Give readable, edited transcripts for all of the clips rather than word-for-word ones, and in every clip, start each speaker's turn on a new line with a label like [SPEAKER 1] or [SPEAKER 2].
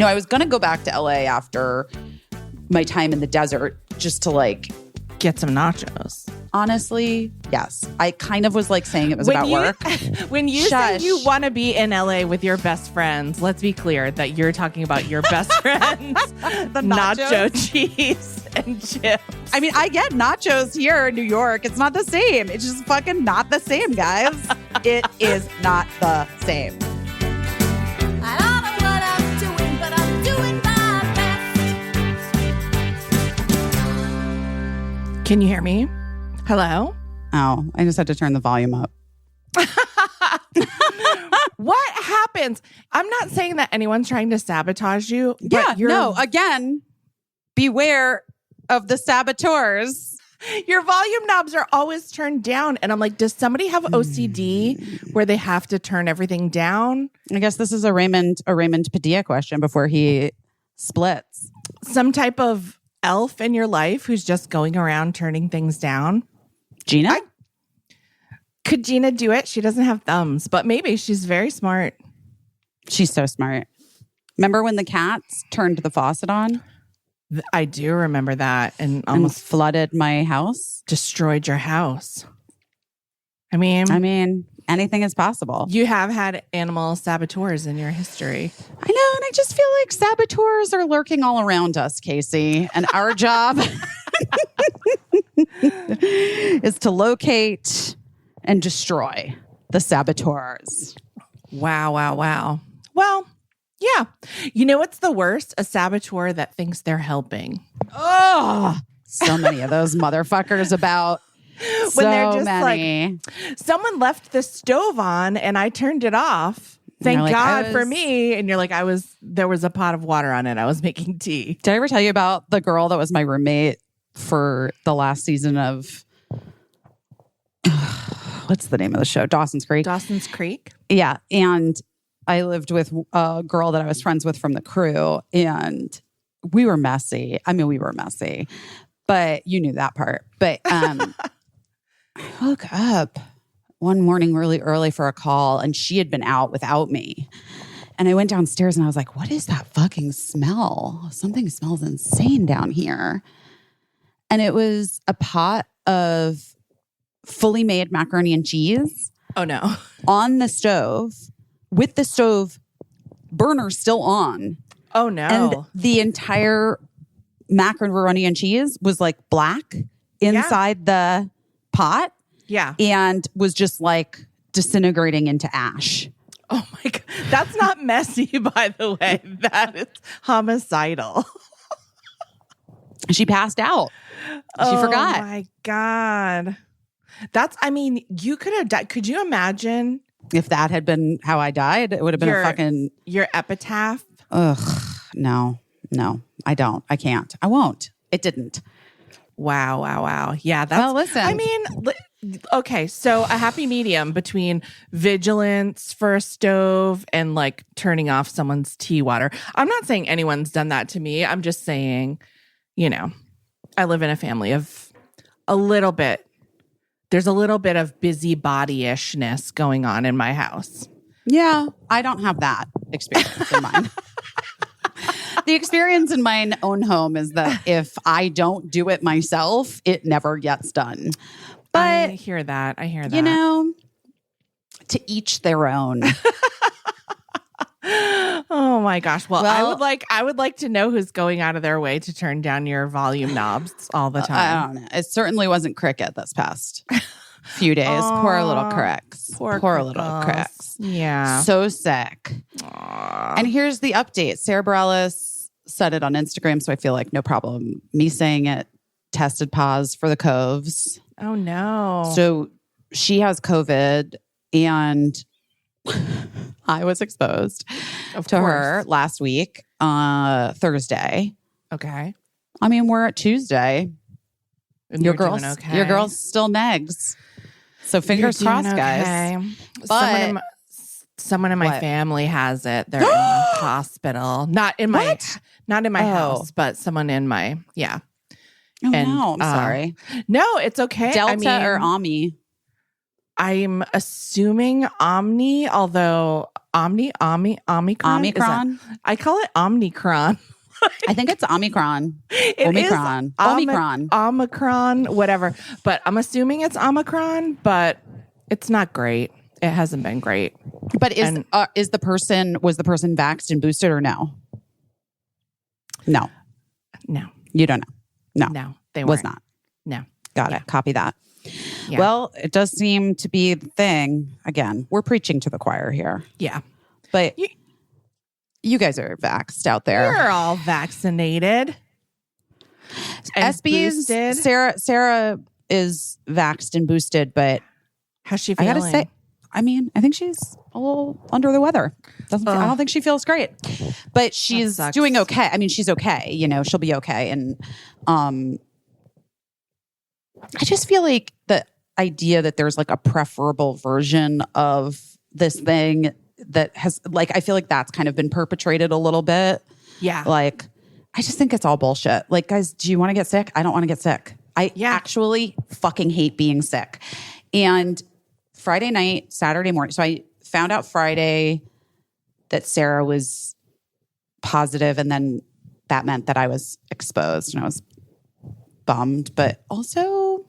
[SPEAKER 1] I was going to go back to LA after my time in the desert just to like
[SPEAKER 2] get some nachos.
[SPEAKER 1] Honestly, yes. I kind of was like saying it was about work.
[SPEAKER 2] When you say you want to be in LA with your best friends, let's be clear that you're talking about your best friends,
[SPEAKER 1] the
[SPEAKER 2] nacho cheese and chips.
[SPEAKER 1] I mean, I get nachos here in New York. It's not the same. It's just fucking not the same, guys. It is not the same.
[SPEAKER 3] I don't know what I'm doing, but I'm doing my best.
[SPEAKER 2] Can you hear me? Hello?
[SPEAKER 1] Oh, I just had to turn the volume up.
[SPEAKER 2] What happens? I'm not saying that anyone's trying to sabotage you. But
[SPEAKER 1] again, beware of the saboteurs.
[SPEAKER 2] Your volume knobs are always turned down. And I'm like, does somebody have OCD where they have to turn everything down?
[SPEAKER 1] I guess this is a Raymond Padilla question before he splits.
[SPEAKER 2] Some type of elf in your life who's just going around turning things down?
[SPEAKER 1] Gina?
[SPEAKER 2] Could Gina do it? She doesn't have thumbs, but maybe she's very smart.
[SPEAKER 1] She's so smart. Remember when the cats turned the faucet on?
[SPEAKER 2] I do remember that and
[SPEAKER 1] almost flooded my house.
[SPEAKER 2] Destroyed your house. I mean,
[SPEAKER 1] anything is possible.
[SPEAKER 2] You have had animal saboteurs in your history.
[SPEAKER 1] I know, and I just feel like saboteurs are lurking all around us, Caissie. And our job is to locate and destroy the saboteurs.
[SPEAKER 2] Wow. Well, yeah. You know what's the worst? A saboteur that thinks they're helping.
[SPEAKER 1] Oh, so many of those motherfuckers about.
[SPEAKER 2] When they're just like, someone left the stove on and I turned it off. Thank God for me. And you're like, there was a pot of water on it. I was making tea.
[SPEAKER 1] Did I ever tell you about the girl that was my roommate for the last season of, what's the name of the show? Dawson's Creek.
[SPEAKER 2] Dawson's Creek?
[SPEAKER 1] Yeah. And I lived with a girl that I was friends with from the crew, and we were messy. I mean, we were messy, but you knew that part. But I woke up one morning really early for a call, and she had been out without me. And I went downstairs and I was like, what is that fucking smell? Something smells insane down here. And it was a pot of fully made macaroni and cheese.
[SPEAKER 2] Oh, no.
[SPEAKER 1] On the stove, with the stove burner still on.
[SPEAKER 2] Oh, no.
[SPEAKER 1] And the entire macaroni and cheese was like black inside the pot.
[SPEAKER 2] Yeah.
[SPEAKER 1] And was just like disintegrating into ash.
[SPEAKER 2] Oh my God. That's not messy, by the way. That is homicidal.
[SPEAKER 1] She passed out. She forgot.
[SPEAKER 2] Oh my God. You could have died. Could you imagine?
[SPEAKER 1] If that had been how I died, it would have been
[SPEAKER 2] your epitaph.
[SPEAKER 1] Ugh, no, I don't. I can't. I won't. It didn't.
[SPEAKER 2] Wow. Yeah, that's...
[SPEAKER 1] Well, listen.
[SPEAKER 2] I mean, okay, so a happy medium between vigilance for a stove and like turning off someone's tea water. I'm not saying anyone's done that to me. I'm just saying, I live in a family of there's a little bit of busybody-ishness going on in my house.
[SPEAKER 1] Yeah, I don't have that experience in mine. The experience in my own home is that if I don't do it myself, it never gets done. But
[SPEAKER 2] I hear that.
[SPEAKER 1] To each their own.
[SPEAKER 2] Oh my gosh. Well, I would like to know who's going out of their way to turn down your volume knobs all the time.
[SPEAKER 1] I don't know. It certainly wasn't Cricket this past few days. Poor little Cricks. Poor little Cricks.
[SPEAKER 2] Yeah.
[SPEAKER 1] So sick.
[SPEAKER 2] Aww.
[SPEAKER 1] And here's the update. Sarah Bareilles said it on Instagram, so I feel like no problem me saying it. Tested positive for the coves.
[SPEAKER 2] Oh no.
[SPEAKER 1] So she has COVID, and I was exposed to her last week, Thursday.
[SPEAKER 2] Okay.
[SPEAKER 1] I mean, we're at Tuesday.
[SPEAKER 2] And
[SPEAKER 1] your girl's still negs. So fingers crossed, guys.
[SPEAKER 2] But someone in my family has it. They're in the hospital. Not in my house, but someone in my
[SPEAKER 1] Oh, no, I'm sorry.
[SPEAKER 2] No, it's okay.
[SPEAKER 1] Delta or Ami?
[SPEAKER 2] I'm assuming although Omicron.
[SPEAKER 1] Omicron?
[SPEAKER 2] I call it Omnicron.
[SPEAKER 1] I think it's Omicron.
[SPEAKER 2] It
[SPEAKER 1] Omicron.
[SPEAKER 2] is
[SPEAKER 1] Omicron.
[SPEAKER 2] Omicron, whatever. But I'm assuming it's Omicron, but it's not great. It hasn't been great.
[SPEAKER 1] But was the person vaxxed and boosted or no? No.
[SPEAKER 2] No.
[SPEAKER 1] You don't know. No.
[SPEAKER 2] No. They
[SPEAKER 1] was
[SPEAKER 2] weren't.
[SPEAKER 1] not.
[SPEAKER 2] No.
[SPEAKER 1] Got it. Copy that.
[SPEAKER 2] Yeah.
[SPEAKER 1] Well, it does seem to be the thing. Again, we're preaching to the choir here.
[SPEAKER 2] Yeah.
[SPEAKER 1] But you guys are vaxxed out there.
[SPEAKER 2] We're all vaccinated. And
[SPEAKER 1] SB's
[SPEAKER 2] boosted.
[SPEAKER 1] Sarah is vaxxed and boosted, but
[SPEAKER 2] How's she
[SPEAKER 1] I
[SPEAKER 2] feeling?
[SPEAKER 1] gotta say, I think she's a little under the weather. I don't think she feels great, but she's doing okay. I mean, she's okay. You know, she'll be okay. And I just feel like the idea that there's like a preferable version of this thing that has like, I feel like that's kind of been perpetrated a little bit.
[SPEAKER 2] Yeah.
[SPEAKER 1] Like, I just think it's all bullshit. Like, guys, do you want to get sick? I don't want to get sick. I actually fucking hate being sick. And Friday night, Saturday morning. So I found out Friday that Sarah was positive, and then that meant that I was exposed, and I was bummed, but also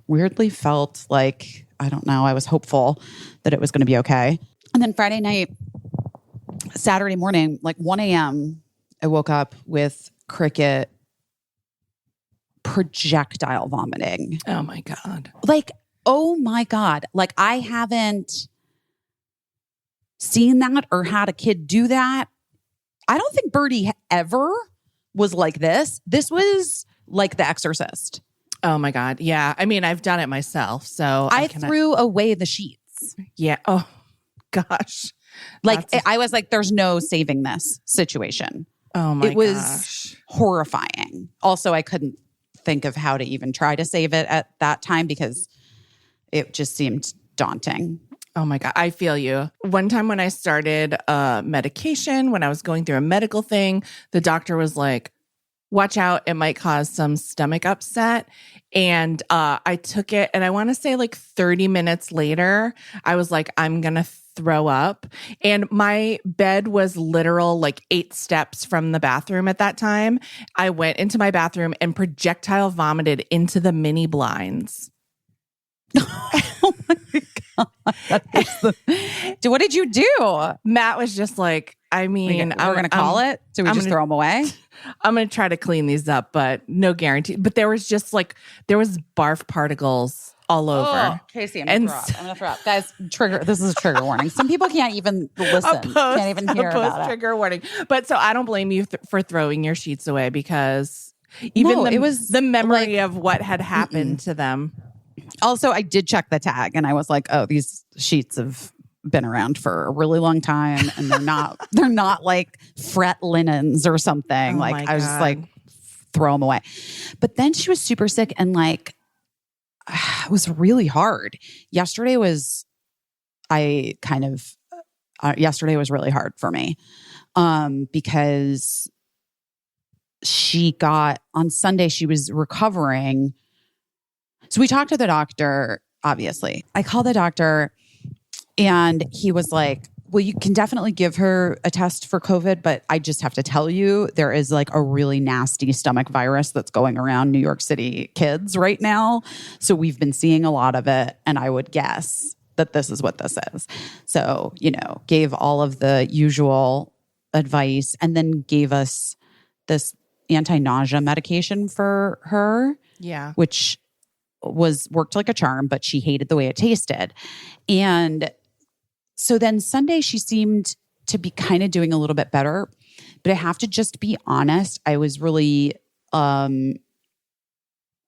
[SPEAKER 1] weirdly felt like, I don't know, I was hopeful that it was going to be okay. And then Friday night, Saturday morning, like 1 a.m., I woke up with Cricket projectile vomiting.
[SPEAKER 2] Oh my God.
[SPEAKER 1] Like, oh my God. Like, I haven't seen that or had a kid do that. I don't think Birdie ever was like this. This was like The Exorcist.
[SPEAKER 2] Oh my God. Yeah. I mean, I've done it myself. So
[SPEAKER 1] I threw away the sheets.
[SPEAKER 2] Yeah. Oh gosh.
[SPEAKER 1] Like, I was like, there's no saving this situation.
[SPEAKER 2] Oh my
[SPEAKER 1] gosh. It was
[SPEAKER 2] gosh.
[SPEAKER 1] horrifying. Also, I couldn't think of how to even try to save it at that time because it just seemed daunting.
[SPEAKER 2] Oh my God. I feel you. One time when I started medication, when I was going through a medical thing, the doctor was like, watch out, it might cause some stomach upset. And I took it, and I want to say like 30 minutes later, I was like, I'm going to throw up. And my bed was literal like 8 steps from the bathroom at that time. I went into my bathroom and projectile vomited into the mini blinds.
[SPEAKER 1] Oh my God. What did you do?
[SPEAKER 2] Matt was just like, I mean,
[SPEAKER 1] we're going to call it? Do we just throw them away?
[SPEAKER 2] I'm going to try to clean these up, but no guarantee. But there was just like, there was barf particles all over.
[SPEAKER 1] Oh, Caissie, I'm going to throw up. Guys, this is a trigger warning. Some people can't even listen. Can't even hear about it.
[SPEAKER 2] Trigger warning. But so I don't blame you for throwing your sheets away, because even it was the memory of what had happened to them.
[SPEAKER 1] Also, I did check the tag, and I was like, oh, these sheets have been around for a really long time, and they're not like fret linens or something.
[SPEAKER 2] Oh
[SPEAKER 1] like, I was just like, throw them away. But then she was super sick, and like, it was really hard. Yesterday was really hard for me, because on Sunday, she was recovering. So we talked to the doctor, obviously. I called the doctor, and he was like, well, you can definitely give her a test for COVID, but I just have to tell you, there is like a really nasty stomach virus that's going around New York City kids right now. So we've been seeing a lot of it, and I would guess that this is what this is. So, gave all of the usual advice, and then gave us this anti-nausea medication for her.
[SPEAKER 2] Yeah.
[SPEAKER 1] Which worked like a charm, but she hated the way it tasted. And so then Sunday, she seemed to be kind of doing a little bit better. But I have to just be honest, I was really, I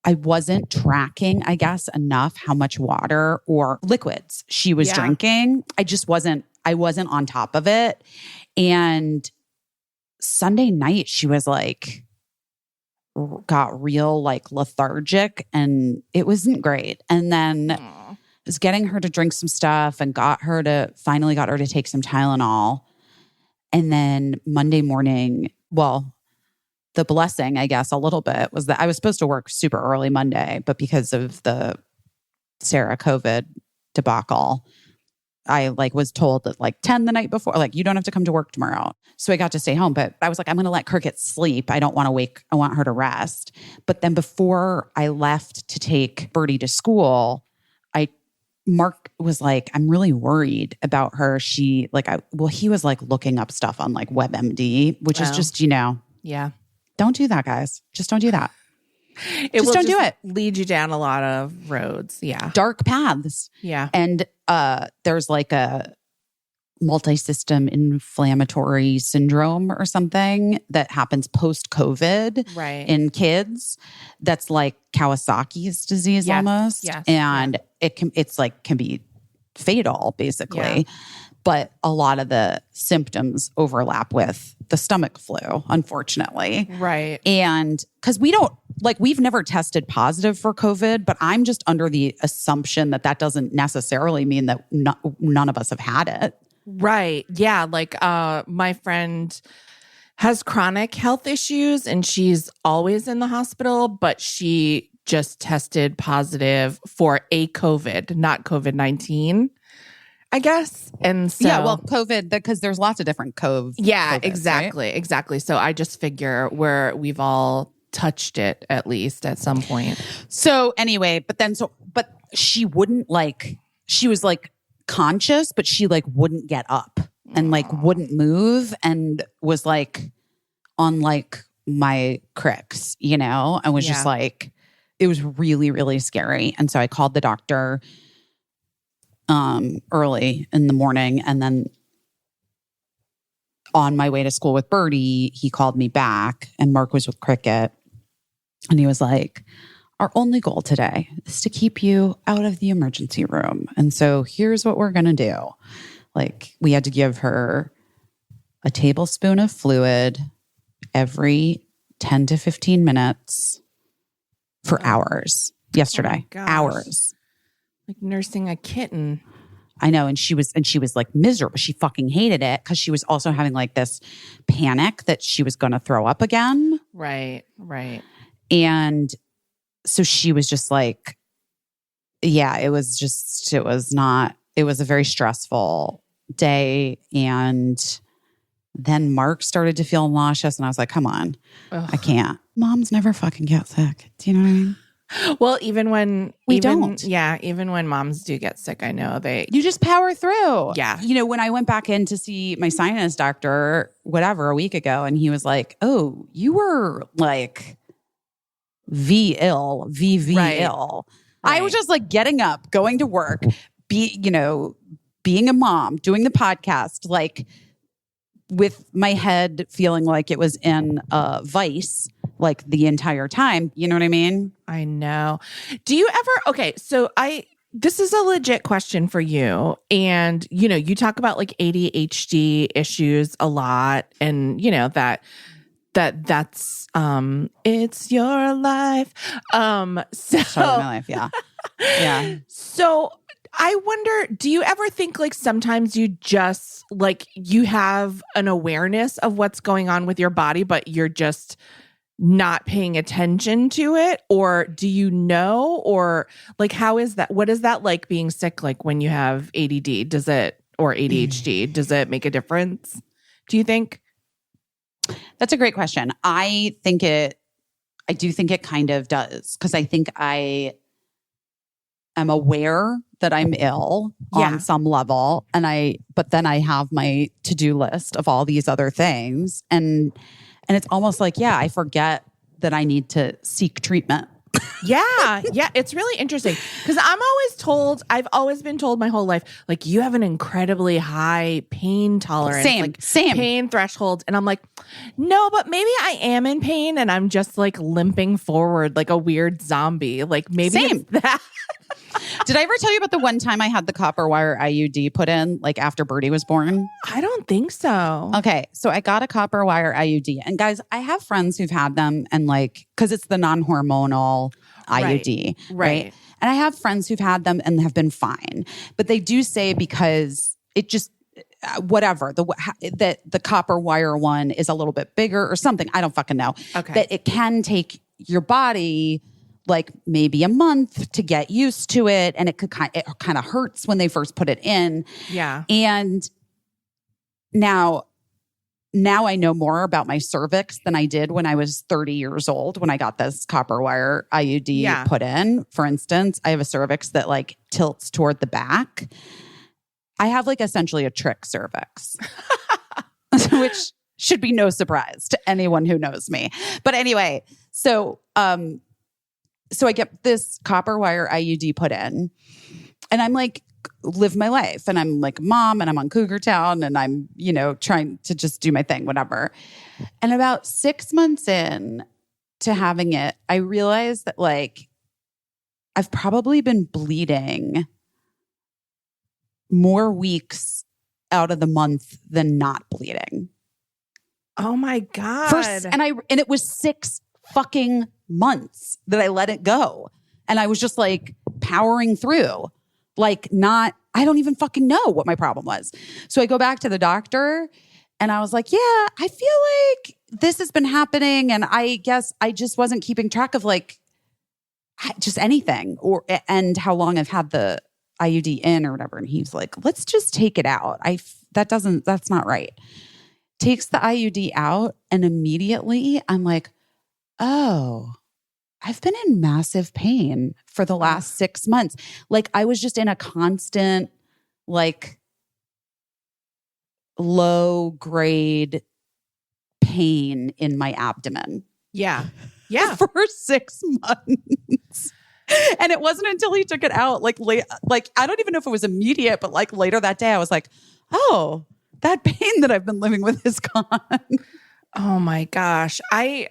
[SPEAKER 1] wasn't tracking, I guess, enough how much water or liquids she was drinking. I wasn't on top of it. And Sunday night, she was like, got real like lethargic, and it wasn't great. And then was getting her to drink some stuff, and finally got her to take some Tylenol. And then Monday morning, well, the blessing, I guess, a little bit was that I was supposed to work super early Monday, but because of the Sarah COVID debacle. I like was told at like 10 the night before, like, you don't have to come to work tomorrow. So I got to stay home, but I was like, I'm going to let Cricket sleep. I don't want to wake. I want her to rest. But then before I left to take Birdie to school, Mark was like, I'm really worried about her. He was like looking up stuff on like WebMD, which is just,
[SPEAKER 2] yeah.
[SPEAKER 1] Don't do that, guys. Just don't do that.
[SPEAKER 2] Don't
[SPEAKER 1] do it.
[SPEAKER 2] Lead you down a lot of roads. Yeah.
[SPEAKER 1] Dark paths.
[SPEAKER 2] Yeah.
[SPEAKER 1] And there's like a multi-system inflammatory syndrome or something that happens post-COVID in kids. That's like Kawasaki's disease almost.
[SPEAKER 2] Yes.
[SPEAKER 1] And it can be fatal basically. Yeah. But a lot of the symptoms overlap with the stomach flu, unfortunately.
[SPEAKER 2] Right.
[SPEAKER 1] And because we've never tested positive for COVID, but I'm just under the assumption that doesn't necessarily mean that none of us have had it.
[SPEAKER 2] Right. Yeah. Like my friend has chronic health issues and she's always in the hospital, but she just tested positive for a COVID, not COVID-19. I guess. And so,
[SPEAKER 1] yeah, well, COVID, because there's lots of different COVID.
[SPEAKER 2] Yeah,
[SPEAKER 1] COVIDs,
[SPEAKER 2] exactly.
[SPEAKER 1] right?
[SPEAKER 2] Exactly. So I just figure we've all touched it at least at some point.
[SPEAKER 1] So anyway, but she wouldn't she was like conscious, but she like wouldn't get up and like wouldn't move and was like on like my Cricks, and was just like, it was really, really scary. And so I called the doctor early in the morning, and then on my way to school with Birdie, he called me back, and Mark was with Cricket, and he was like, our only goal today is to keep you out of the emergency room, and so here's what we're gonna do. Like, we had to give her a tablespoon of fluid every 10 to 15 minutes for hours yesterday. Hours.
[SPEAKER 2] Like nursing a kitten.
[SPEAKER 1] I know. And she was like miserable. She fucking hated it because she was also having like this panic that she was going to throw up again.
[SPEAKER 2] Right.
[SPEAKER 1] And so she was just like, yeah, it was a very stressful day. And then Mark started to feel nauseous and I was like, come on, I can't. Moms never fucking get sick. Do you know what I mean?
[SPEAKER 2] Well, even when even when moms do get sick, I know you
[SPEAKER 1] just power through.
[SPEAKER 2] Yeah.
[SPEAKER 1] When I went back in to see my sinus doctor, a week ago, and he was like, oh, you were like VV ill. Right. I was just like getting up, going to work, being a mom, doing the podcast, like with my head feeling like it was in a vice like the entire time. You know what I mean?
[SPEAKER 2] I know. Do you ever, this is a legit question for you. And, you talk about like ADHD issues a lot and, that's, it's your life.
[SPEAKER 1] It's totally my life. Yeah. Yeah.
[SPEAKER 2] So I wonder, do you ever think like sometimes you just like you have an awareness of what's going on with your body, but you're just not paying attention to it? Or do you know? Or like, how is that? What is that like being sick? Like when you have ADD, or ADHD, does it make a difference? Do you think?
[SPEAKER 1] That's a great question. I do think it kind of does. Cause I think I am aware that I'm ill on some level. But then I have my to-do list of all these other things. And it's almost like, I forget that I need to seek treatment.
[SPEAKER 2] Yeah. It's really interesting because I've always been told my whole life, like you have an incredibly high pain tolerance.
[SPEAKER 1] Same.
[SPEAKER 2] Pain threshold. And I'm like, no, but maybe I am in pain and I'm just like limping forward like a weird zombie. Like maybe it's that.
[SPEAKER 1] Did I ever tell you about the one time I had the copper wire IUD put in, like after Birdie was born?
[SPEAKER 2] I don't think so.
[SPEAKER 1] Okay. So I got a copper wire IUD. And guys, I have friends who've had them and like, because it's the non-hormonal IUD. Right. And I have friends who've had them and have been fine. But they do say because it just, whatever, that the copper wire one is a little bit bigger or something. I don't fucking know.
[SPEAKER 2] Okay.
[SPEAKER 1] That it can take your body like maybe a month to get used to it. And it kind of hurts when they first put it in.
[SPEAKER 2] Yeah.
[SPEAKER 1] And now I know more about my cervix than I did when I was 30 years old, when I got this copper wire IUD put in. For instance, I have a cervix that like tilts toward the back. I have like essentially a trick cervix, which should be no surprise to anyone who knows me. But anyway, so I get this copper wire IUD put in, and I'm like, live my life. And I'm like mom, and I'm on Cougar Town, and I'm, trying to just do my thing, whatever. And about 6 months in to having it, I realized that like I've probably been bleeding more weeks out of the month than not bleeding.
[SPEAKER 2] Oh my God.
[SPEAKER 1] And it was 6 fucking months that I let it go. And I was just like powering through. Like I don't even fucking know what my problem was. So I go back to the doctor and I was like, yeah, I feel like this has been happening. And I guess I just wasn't keeping track of like just anything and how long I've had the IUD in or whatever. And he's like, let's just take it out. That's not right. Takes the IUD out, and immediately I'm like, oh, I've been in massive pain for the last 6 months. Like I was just in a constant, like low grade pain in my abdomen.
[SPEAKER 2] Yeah. Yeah.
[SPEAKER 1] For 6 months. And it wasn't until he took it out, like I don't even know if it was immediate, but like later that day, I was like, oh, that pain that I've been living with is gone.
[SPEAKER 2] Oh my gosh. I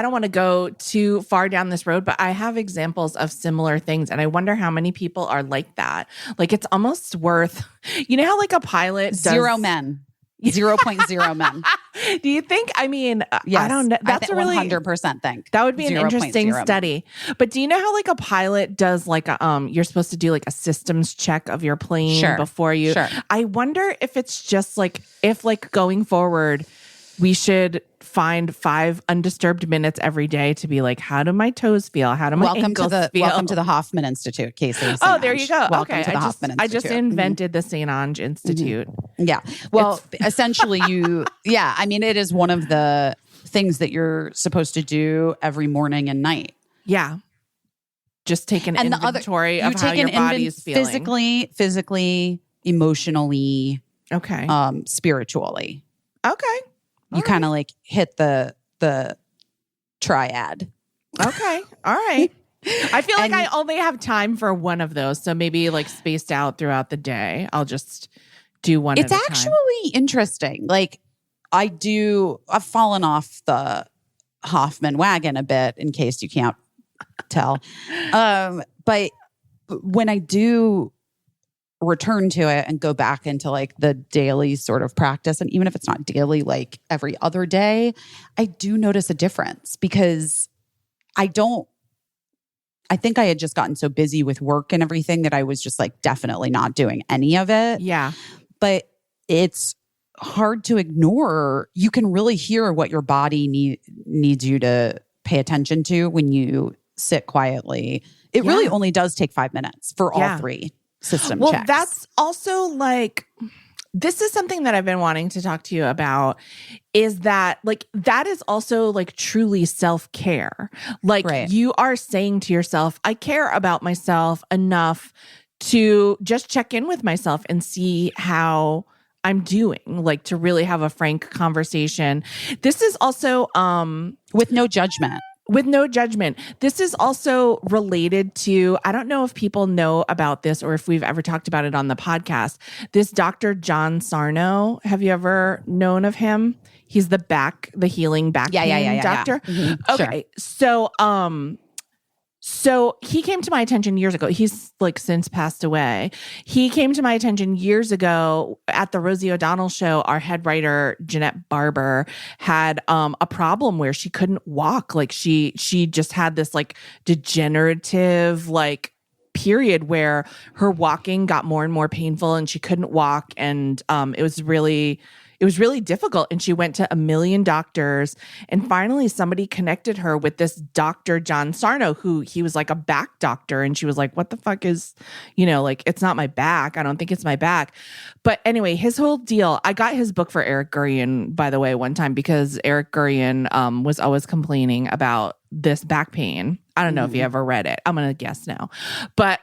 [SPEAKER 2] don't want to go too far down this road, but I have examples of similar things. And I wonder how many people are like that. Like it's almost worth, how like a pilot does—
[SPEAKER 1] 0 men. 0.0 men.
[SPEAKER 2] Do you think?
[SPEAKER 1] Yes,
[SPEAKER 2] I don't know. That's a really
[SPEAKER 1] 100% think
[SPEAKER 2] that would be an interesting study. But do you know how like a pilot does like you're supposed to do like a systems check of your plane before you?
[SPEAKER 1] Sure.
[SPEAKER 2] I wonder if it's just like if like going forward, we should find 5 undisturbed minutes every day to be like, how do my toes feel? How do my ankles feel?
[SPEAKER 1] Welcome to the Hoffman Institute, Caissie.
[SPEAKER 2] Oh, there you go.
[SPEAKER 1] Welcome
[SPEAKER 2] okay,
[SPEAKER 1] to the Hoffman Institute.
[SPEAKER 2] I just invented the St. Ange Institute.
[SPEAKER 1] Yeah. Well, essentially it is one of the things that you're supposed to do every morning and night.
[SPEAKER 2] Yeah. Just take an inventory of how your body is feeling.
[SPEAKER 1] Physically, emotionally, spiritually.
[SPEAKER 2] Okay.
[SPEAKER 1] You kind of like hit the triad.
[SPEAKER 2] Okay. All right. I feel like I only have time for one of those. So maybe like spaced out throughout the day. I'll just do one at a time.
[SPEAKER 1] It's actually interesting. Like I've fallen off the Hoffman wagon a bit, in case you can't tell. But when I do return to it and go back into like the daily sort of practice, and even if it's not daily, like every other day, I do notice a difference, because I think I had just gotten so busy with work and everything that I was just like definitely not doing any of it.
[SPEAKER 2] Yeah.
[SPEAKER 1] But it's hard to ignore. You can really hear what your body needs you to pay attention to when you sit quietly. It really only does take 5 minutes for all 3 system checks.
[SPEAKER 2] Well, that's also like, this is something that I've been wanting to talk to you about, is that like, that is also like truly self-care. Like you are saying to yourself, I care about myself enough to just check in with myself and see how I'm doing, like to really have a frank conversation. This is also
[SPEAKER 1] with no judgment.
[SPEAKER 2] With no judgment. This is also related to, I don't know if people know about this or if we've ever talked about it on the podcast. This Dr. John Sarno, have you ever known of him? He's the healing back pain doctor.
[SPEAKER 1] Mm-hmm.
[SPEAKER 2] Okay. Sure. So he came to my attention years ago. He's like since passed away. He came to my attention years ago at the Rosie O'Donnell show. Our head writer, Jeanette Barber, had a problem where she couldn't walk. Like she just had this like degenerative like period where her walking got more and more painful and she couldn't walk. And it was really, it was really difficult. And she went to a million doctors. And finally, somebody connected her with this Dr. John Sarno, who he was like a back doctor. And she was like, what the fuck is, like, it's not my back. I don't think it's my back. But anyway, his whole deal, I got his book for Eric Gurian, by the way, one time, because Eric Gurian was always complaining about this back pain. I don't know if you ever read it. I'm going to guess now. But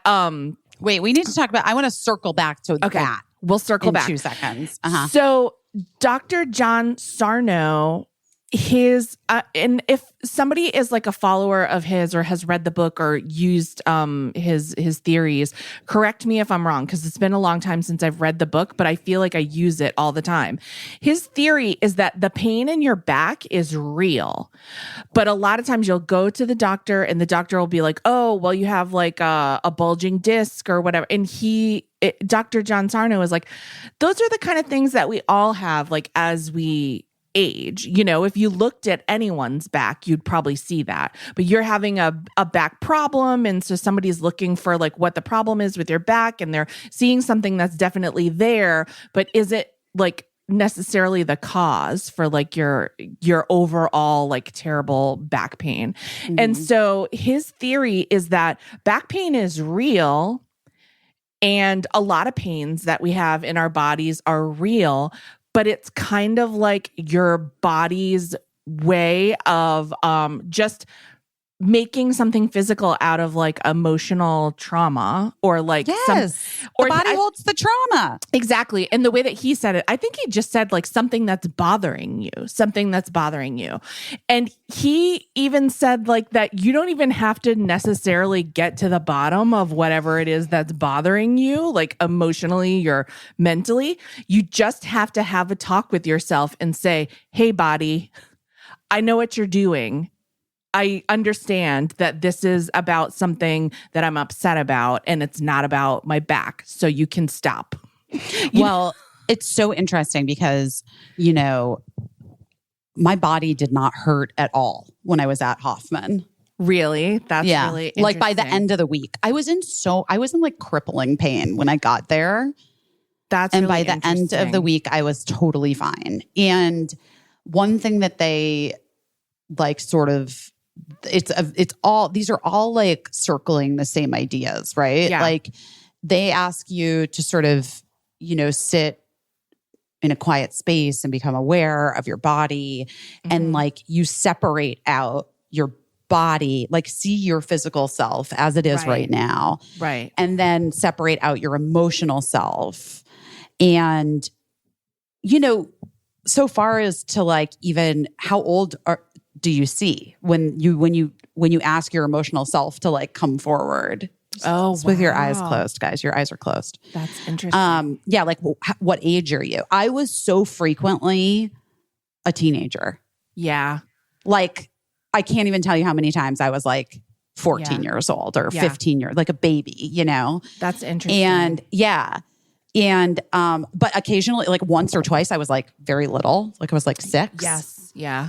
[SPEAKER 1] wait, we need to talk about, I want to circle back to that.
[SPEAKER 2] We'll circle back.
[SPEAKER 1] 2 seconds.
[SPEAKER 2] So Dr. John Sarno, and if somebody is like a follower of his or has read the book or used his theories, correct me if I'm wrong, because it's been a long time since I've read the book, but I feel like I use it all the time. His theory is that the pain in your back is real, but a lot of times you'll go to the doctor and the doctor will be like, oh, well, you have like a bulging disc or whatever. And Dr. John Sarno is like, those are the kind of things that we all have, like, as we age. If you looked at anyone's back, you'd probably see that. But you're having a back problem, and so somebody's looking for like what the problem is with your back, and they're seeing something that's definitely there, but is it like necessarily the cause for like your overall like terrible back pain? Mm-hmm. And so his theory is that back pain is real, and a lot of pains that we have in our bodies are real, but it's kind of like your body's way of just making something physical out of like emotional trauma, or like
[SPEAKER 1] the body holds the trauma.
[SPEAKER 2] Exactly. And the way that he said it, I think he just said like something that's bothering you. And he even said like that you don't even have to necessarily get to the bottom of whatever it is that's bothering you, like emotionally or mentally. You just have to have a talk with yourself and say, hey, body, I know what you're doing. I understand that this is about something that I'm upset about, and it's not about my back, so you can stop.
[SPEAKER 1] Well, it's so interesting because, my body did not hurt at all when I was at Hoffman.
[SPEAKER 2] Really? That's really interesting.
[SPEAKER 1] Like by the end of the week, I was in like crippling pain when I got there. And by the end of the week, I was totally fine. And one thing that they like sort of, these are all like circling the same ideas, right?
[SPEAKER 2] Yeah.
[SPEAKER 1] Like they ask you to sort of, sit in a quiet space and become aware of your body. Mm-hmm. And like you separate out your body, like see your physical self as it is right now.
[SPEAKER 2] Right.
[SPEAKER 1] And then separate out your emotional self. And, so far as to like, even how old do you see when you ask your emotional self to like come forward? Just with your eyes closed, guys. Your eyes are closed.
[SPEAKER 2] That's interesting.
[SPEAKER 1] Yeah. Like what age are you? I was so frequently a teenager.
[SPEAKER 2] Yeah.
[SPEAKER 1] Like I can't even tell you how many times I was like 14 years old or 15 years, like a baby,
[SPEAKER 2] That's interesting.
[SPEAKER 1] And and but occasionally, like once or twice, I was like very little, like I was like 6.
[SPEAKER 2] Yes. Yeah.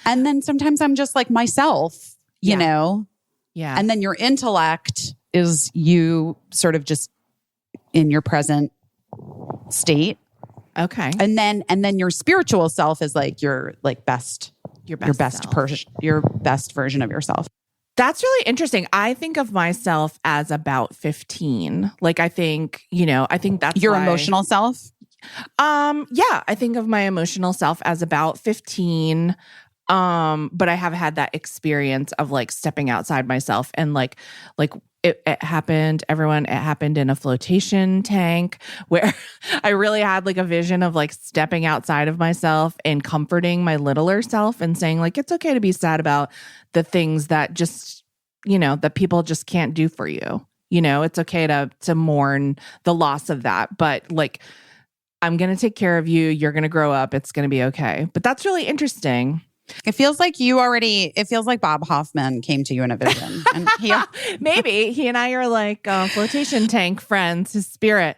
[SPEAKER 1] And then sometimes I'm just like myself, you know?
[SPEAKER 2] Yeah.
[SPEAKER 1] And then your intellect is you sort of just in your present state.
[SPEAKER 2] Okay.
[SPEAKER 1] And then your spiritual self is like your like best
[SPEAKER 2] self.
[SPEAKER 1] Your best version of yourself.
[SPEAKER 2] That's really interesting. I think of myself as about 15. Like I think that's
[SPEAKER 1] your emotional self.
[SPEAKER 2] Yeah, I think of my emotional self as about 15. But I have had that experience of like stepping outside myself and like it happened, everyone, it happened in a flotation tank where I really had like a vision of like stepping outside of myself and comforting my littler self and saying like, it's okay to be sad about the things that just, that people just can't do for you. It's okay to mourn the loss of that. But like, I'm going to take care of you. You're going to grow up. It's going to be okay. But that's really interesting.
[SPEAKER 1] It feels like Bob Hoffman came to you in a vision. And
[SPEAKER 2] maybe he and I are like flotation tank friends, his spirit.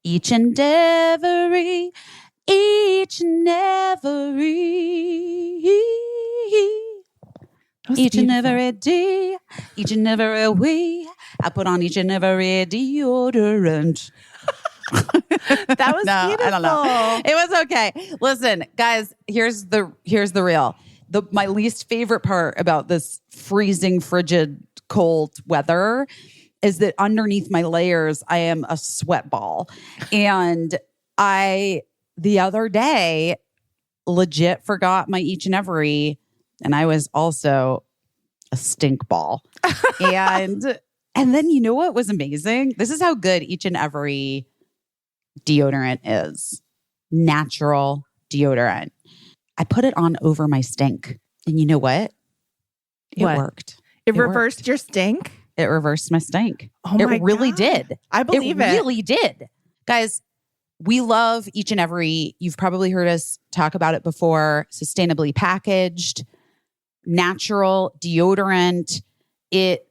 [SPEAKER 1] Each and every each and every day, each and every way, I put on each and every deodorant.
[SPEAKER 2] That was beautiful.
[SPEAKER 1] I don't know. It was okay. Listen, guys, here's the real. My least favorite part about this freezing, frigid, cold weather is that underneath my layers, I am a sweat ball. And the other day, legit forgot my each and every, and I was also a stink ball. And then you know what was amazing? This is how good each and every deodorant is. Natural deodorant. I put it on over my stink. And you know what? It worked.
[SPEAKER 2] It reversed your stink?
[SPEAKER 1] It reversed my stink.
[SPEAKER 2] Oh my
[SPEAKER 1] It really
[SPEAKER 2] God.
[SPEAKER 1] did.
[SPEAKER 2] I believe it.
[SPEAKER 1] It really did. Guys, we love each and every, you've probably heard us talk about it before, sustainably packaged, natural deodorant. It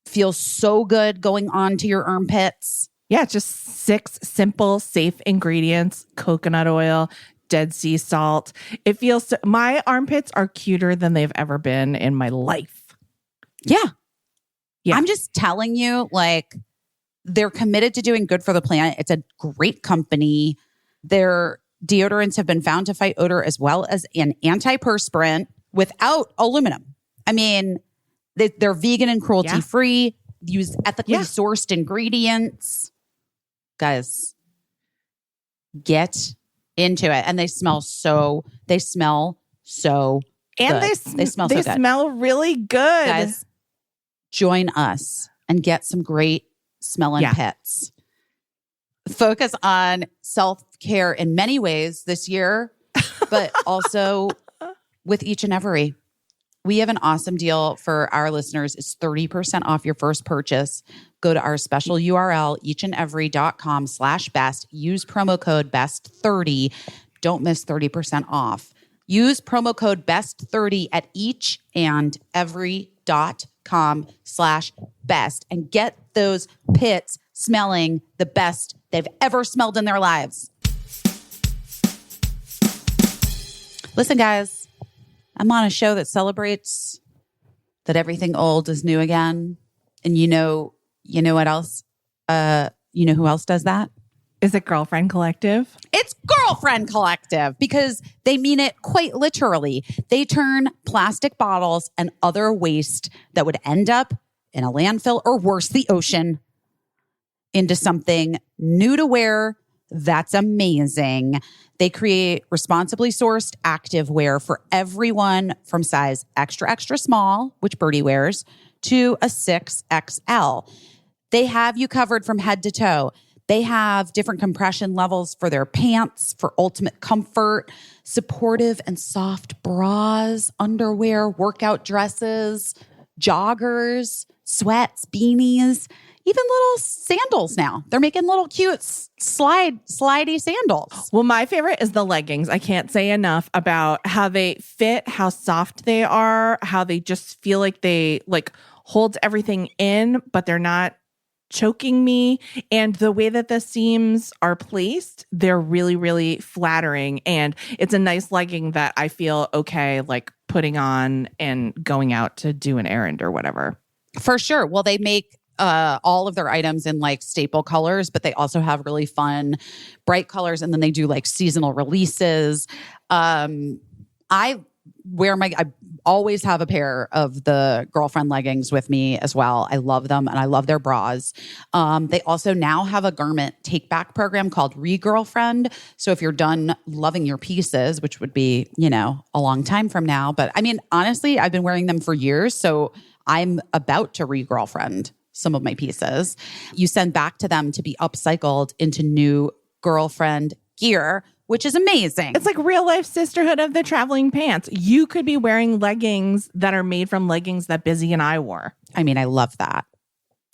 [SPEAKER 1] feels so good going onto your armpits.
[SPEAKER 2] Yeah, just 6 simple, safe ingredients: coconut oil, Dead Sea salt. It feels my armpits are cuter than they've ever been in my life.
[SPEAKER 1] Yeah.
[SPEAKER 2] Yeah.
[SPEAKER 1] I'm just telling you, like, they're committed to doing good for the planet. It's a great company. Their deodorants have been found to fight odor as well as an antiperspirant without aluminum. I mean, they're vegan and cruelty-free, use ethically sourced ingredients. Guys, get into it. And they smell so good.
[SPEAKER 2] And they smell so good. They smell really good.
[SPEAKER 1] Guys, join us and get some great smelling pets. Focus on self-care in many ways this year, but also with each and every. We have an awesome deal for our listeners. It's 30% off your first purchase. Go to our special URL, eachandevery.com/best. Use promo code BEST30. Don't miss 30% off. Use promo code BEST30 at eachandevery.com/best and get those pits smelling the best they've ever smelled in their lives. Listen, guys, I'm on a show that celebrates that everything old is new again. And you know what else? You know who else does that?
[SPEAKER 2] Is it Girlfriend Collective?
[SPEAKER 1] It's Girlfriend Collective, because they mean it quite literally. They turn plastic bottles and other waste that would end up in a landfill or worse, the ocean, into something new to wear. That's amazing. They create responsibly sourced active wear for everyone from size extra, extra small, which Birdie wears, to a 6XL. They have you covered from head to toe. They have different compression levels for their pants for ultimate comfort, supportive and soft bras, underwear, workout dresses, joggers, sweats, beanies, even little sandals now. They're making little cute slidey sandals.
[SPEAKER 2] Well, my favorite is the leggings. I can't say enough about how they fit, how soft they are, how they just feel like they hold everything in, but they're not choking me. And the way that the seams are placed, they're really, really flattering. And it's a nice legging that I feel okay putting on and going out to do an errand or whatever.
[SPEAKER 1] For sure. Well, they make all of their items in staple colors, but they also have really fun, bright colors. And then they do seasonal releases. I always have a pair of the Girlfriend leggings with me as well. I love them and I love their bras. They also now have a garment take back program called Re-Girlfriend. So if you're done loving your pieces, which would be, a long time from now, but I mean, honestly, I've been wearing them for years. So I'm about to Re-Girlfriend some of my pieces. You send back to them to be upcycled into new Girlfriend gear, which is amazing.
[SPEAKER 2] It's like real life sisterhood of the traveling pants. You could be wearing leggings that are made from leggings that Busy and I wore.
[SPEAKER 1] I mean, I love that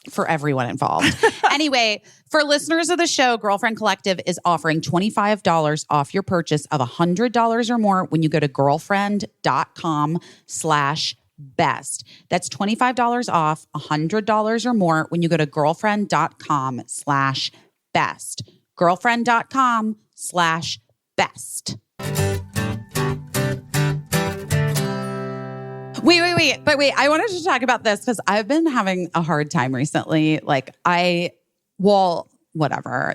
[SPEAKER 1] for everyone involved. Anyway, for listeners of the show, Girlfriend Collective is offering $25 off your purchase of $100 or more when you go to girlfriend.com/best. That's $25 off, $100 or more when you go to girlfriend.com/best. Girlfriend.com/best. Wait. I wanted to talk about this because I've been having a hard time recently. whatever.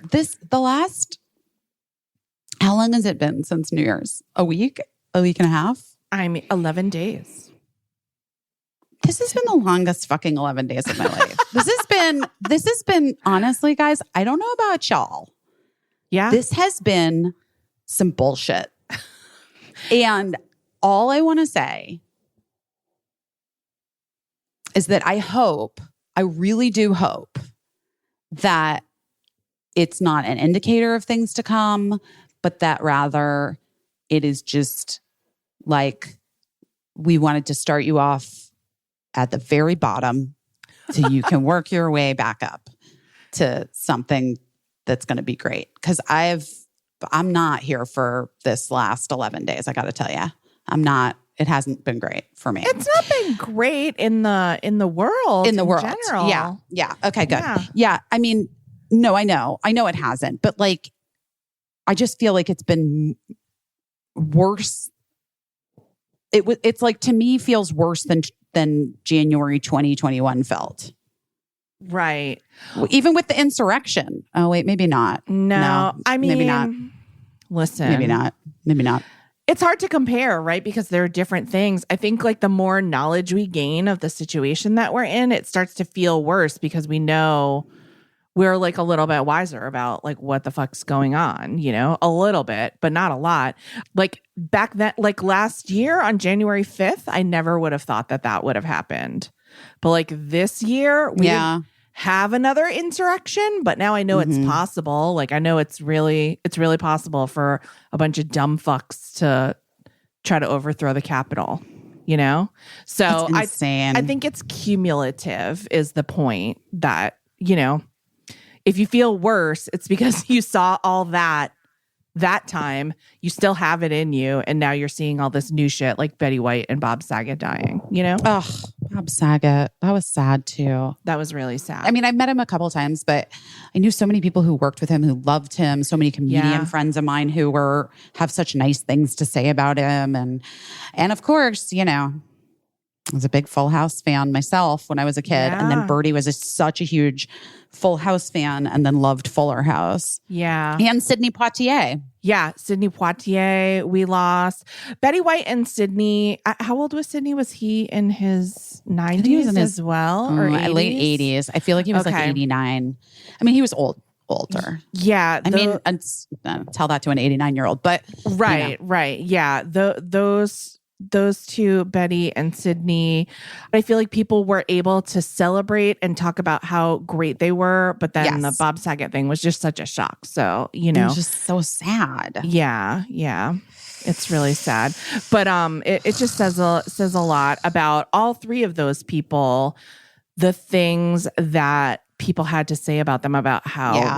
[SPEAKER 1] How long has it been since New Year's? A week and a half?
[SPEAKER 2] I mean, 11 days.
[SPEAKER 1] This has been the longest fucking 11 days of my life. This has been, honestly, guys, I don't know about y'all.
[SPEAKER 2] Yeah.
[SPEAKER 1] This has been some bullshit. And all I want to say is that I really do hope that it's not an indicator of things to come, but that rather it is just like we wanted to start you off at the very bottom so you can work your way back up to something that's going to be great. Because I'm not here for this last 11 days. I got to tell you, I'm not. It hasn't been great for me.
[SPEAKER 2] It's not been great in the world. In general.
[SPEAKER 1] Yeah. Okay, good. Yeah. I mean, no, I know it hasn't, but like, I just feel like it's been worse. It's like, to me, feels worse than January 2021 felt.
[SPEAKER 2] Right.
[SPEAKER 1] Even with the insurrection. Oh, wait, maybe not.
[SPEAKER 2] No, I mean,
[SPEAKER 1] maybe not.
[SPEAKER 2] Listen.
[SPEAKER 1] Maybe not.
[SPEAKER 2] It's hard to compare, right? Because there are different things. I think like the more knowledge we gain of the situation that we're in, it starts to feel worse because we know we're like a little bit wiser about like what the fuck's going on, you know, a little bit, but not a lot. Like back then, like last year on January 5th, I never would have thought that would have happened. But like this year, we didn't have another insurrection, but now I know it's possible. Like I know it's really possible for a bunch of dumb fucks to try to overthrow the Capitol, you know? So I think it's cumulative is the point that, you know, if you feel worse, it's because you saw all that time, you still have it in you, and now you're seeing all this new shit like Betty White and Bob Saget dying, you know?
[SPEAKER 1] Ugh, Bob Saget. That was sad too.
[SPEAKER 2] That was really sad.
[SPEAKER 1] I mean, I met him a couple of times, but I knew so many people who worked with him who loved him, so many comedian friends of mine who have such nice things to say about him. And of course, you know, I was a big Full House fan myself when I was a kid. And then Birdie was such a huge Full House fan and then loved Fuller House.
[SPEAKER 2] Yeah.
[SPEAKER 1] And Sidney Poitier.
[SPEAKER 2] Yeah. Sidney Poitier, we lost. Betty White and Sidney. How old was Sidney? Was he in his 90s as well? Or
[SPEAKER 1] late 80s. I feel like he was like 89. I mean, he was older.
[SPEAKER 2] Yeah.
[SPEAKER 1] I mean, tell that to an 89-year-old. But
[SPEAKER 2] right,
[SPEAKER 1] you know.
[SPEAKER 2] right. Yeah. Those two, Betty and Sidney, I feel like people were able to celebrate and talk about how great they were, but then the Bob Saget thing was just such a shock. So, you know.
[SPEAKER 1] It was just so sad.
[SPEAKER 2] Yeah, yeah. It's really sad. But it just says a lot about all three of those people, the things that people had to say about them, about how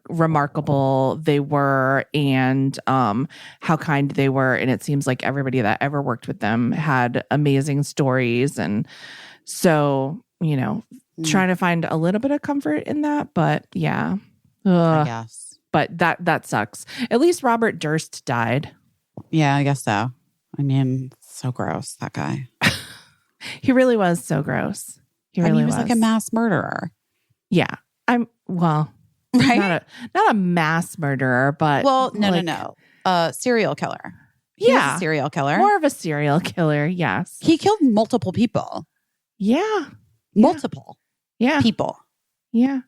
[SPEAKER 2] remarkable they were and how kind they were. And it seems like everybody that ever worked with them had amazing stories. And so, you know, trying to find a little bit of comfort in that. But yeah.
[SPEAKER 1] I guess.
[SPEAKER 2] But that sucks. At least Robert Durst died.
[SPEAKER 1] Yeah, I guess so. I mean, so gross, that guy.
[SPEAKER 2] He really was so gross. He really
[SPEAKER 1] was like a mass murderer.
[SPEAKER 2] Yeah. Right? Not a mass murderer, but
[SPEAKER 1] no. Serial killer. He was a serial killer.
[SPEAKER 2] More of a serial killer, yes.
[SPEAKER 1] He killed multiple people.
[SPEAKER 2] Yeah.
[SPEAKER 1] Multiple people. Yeah.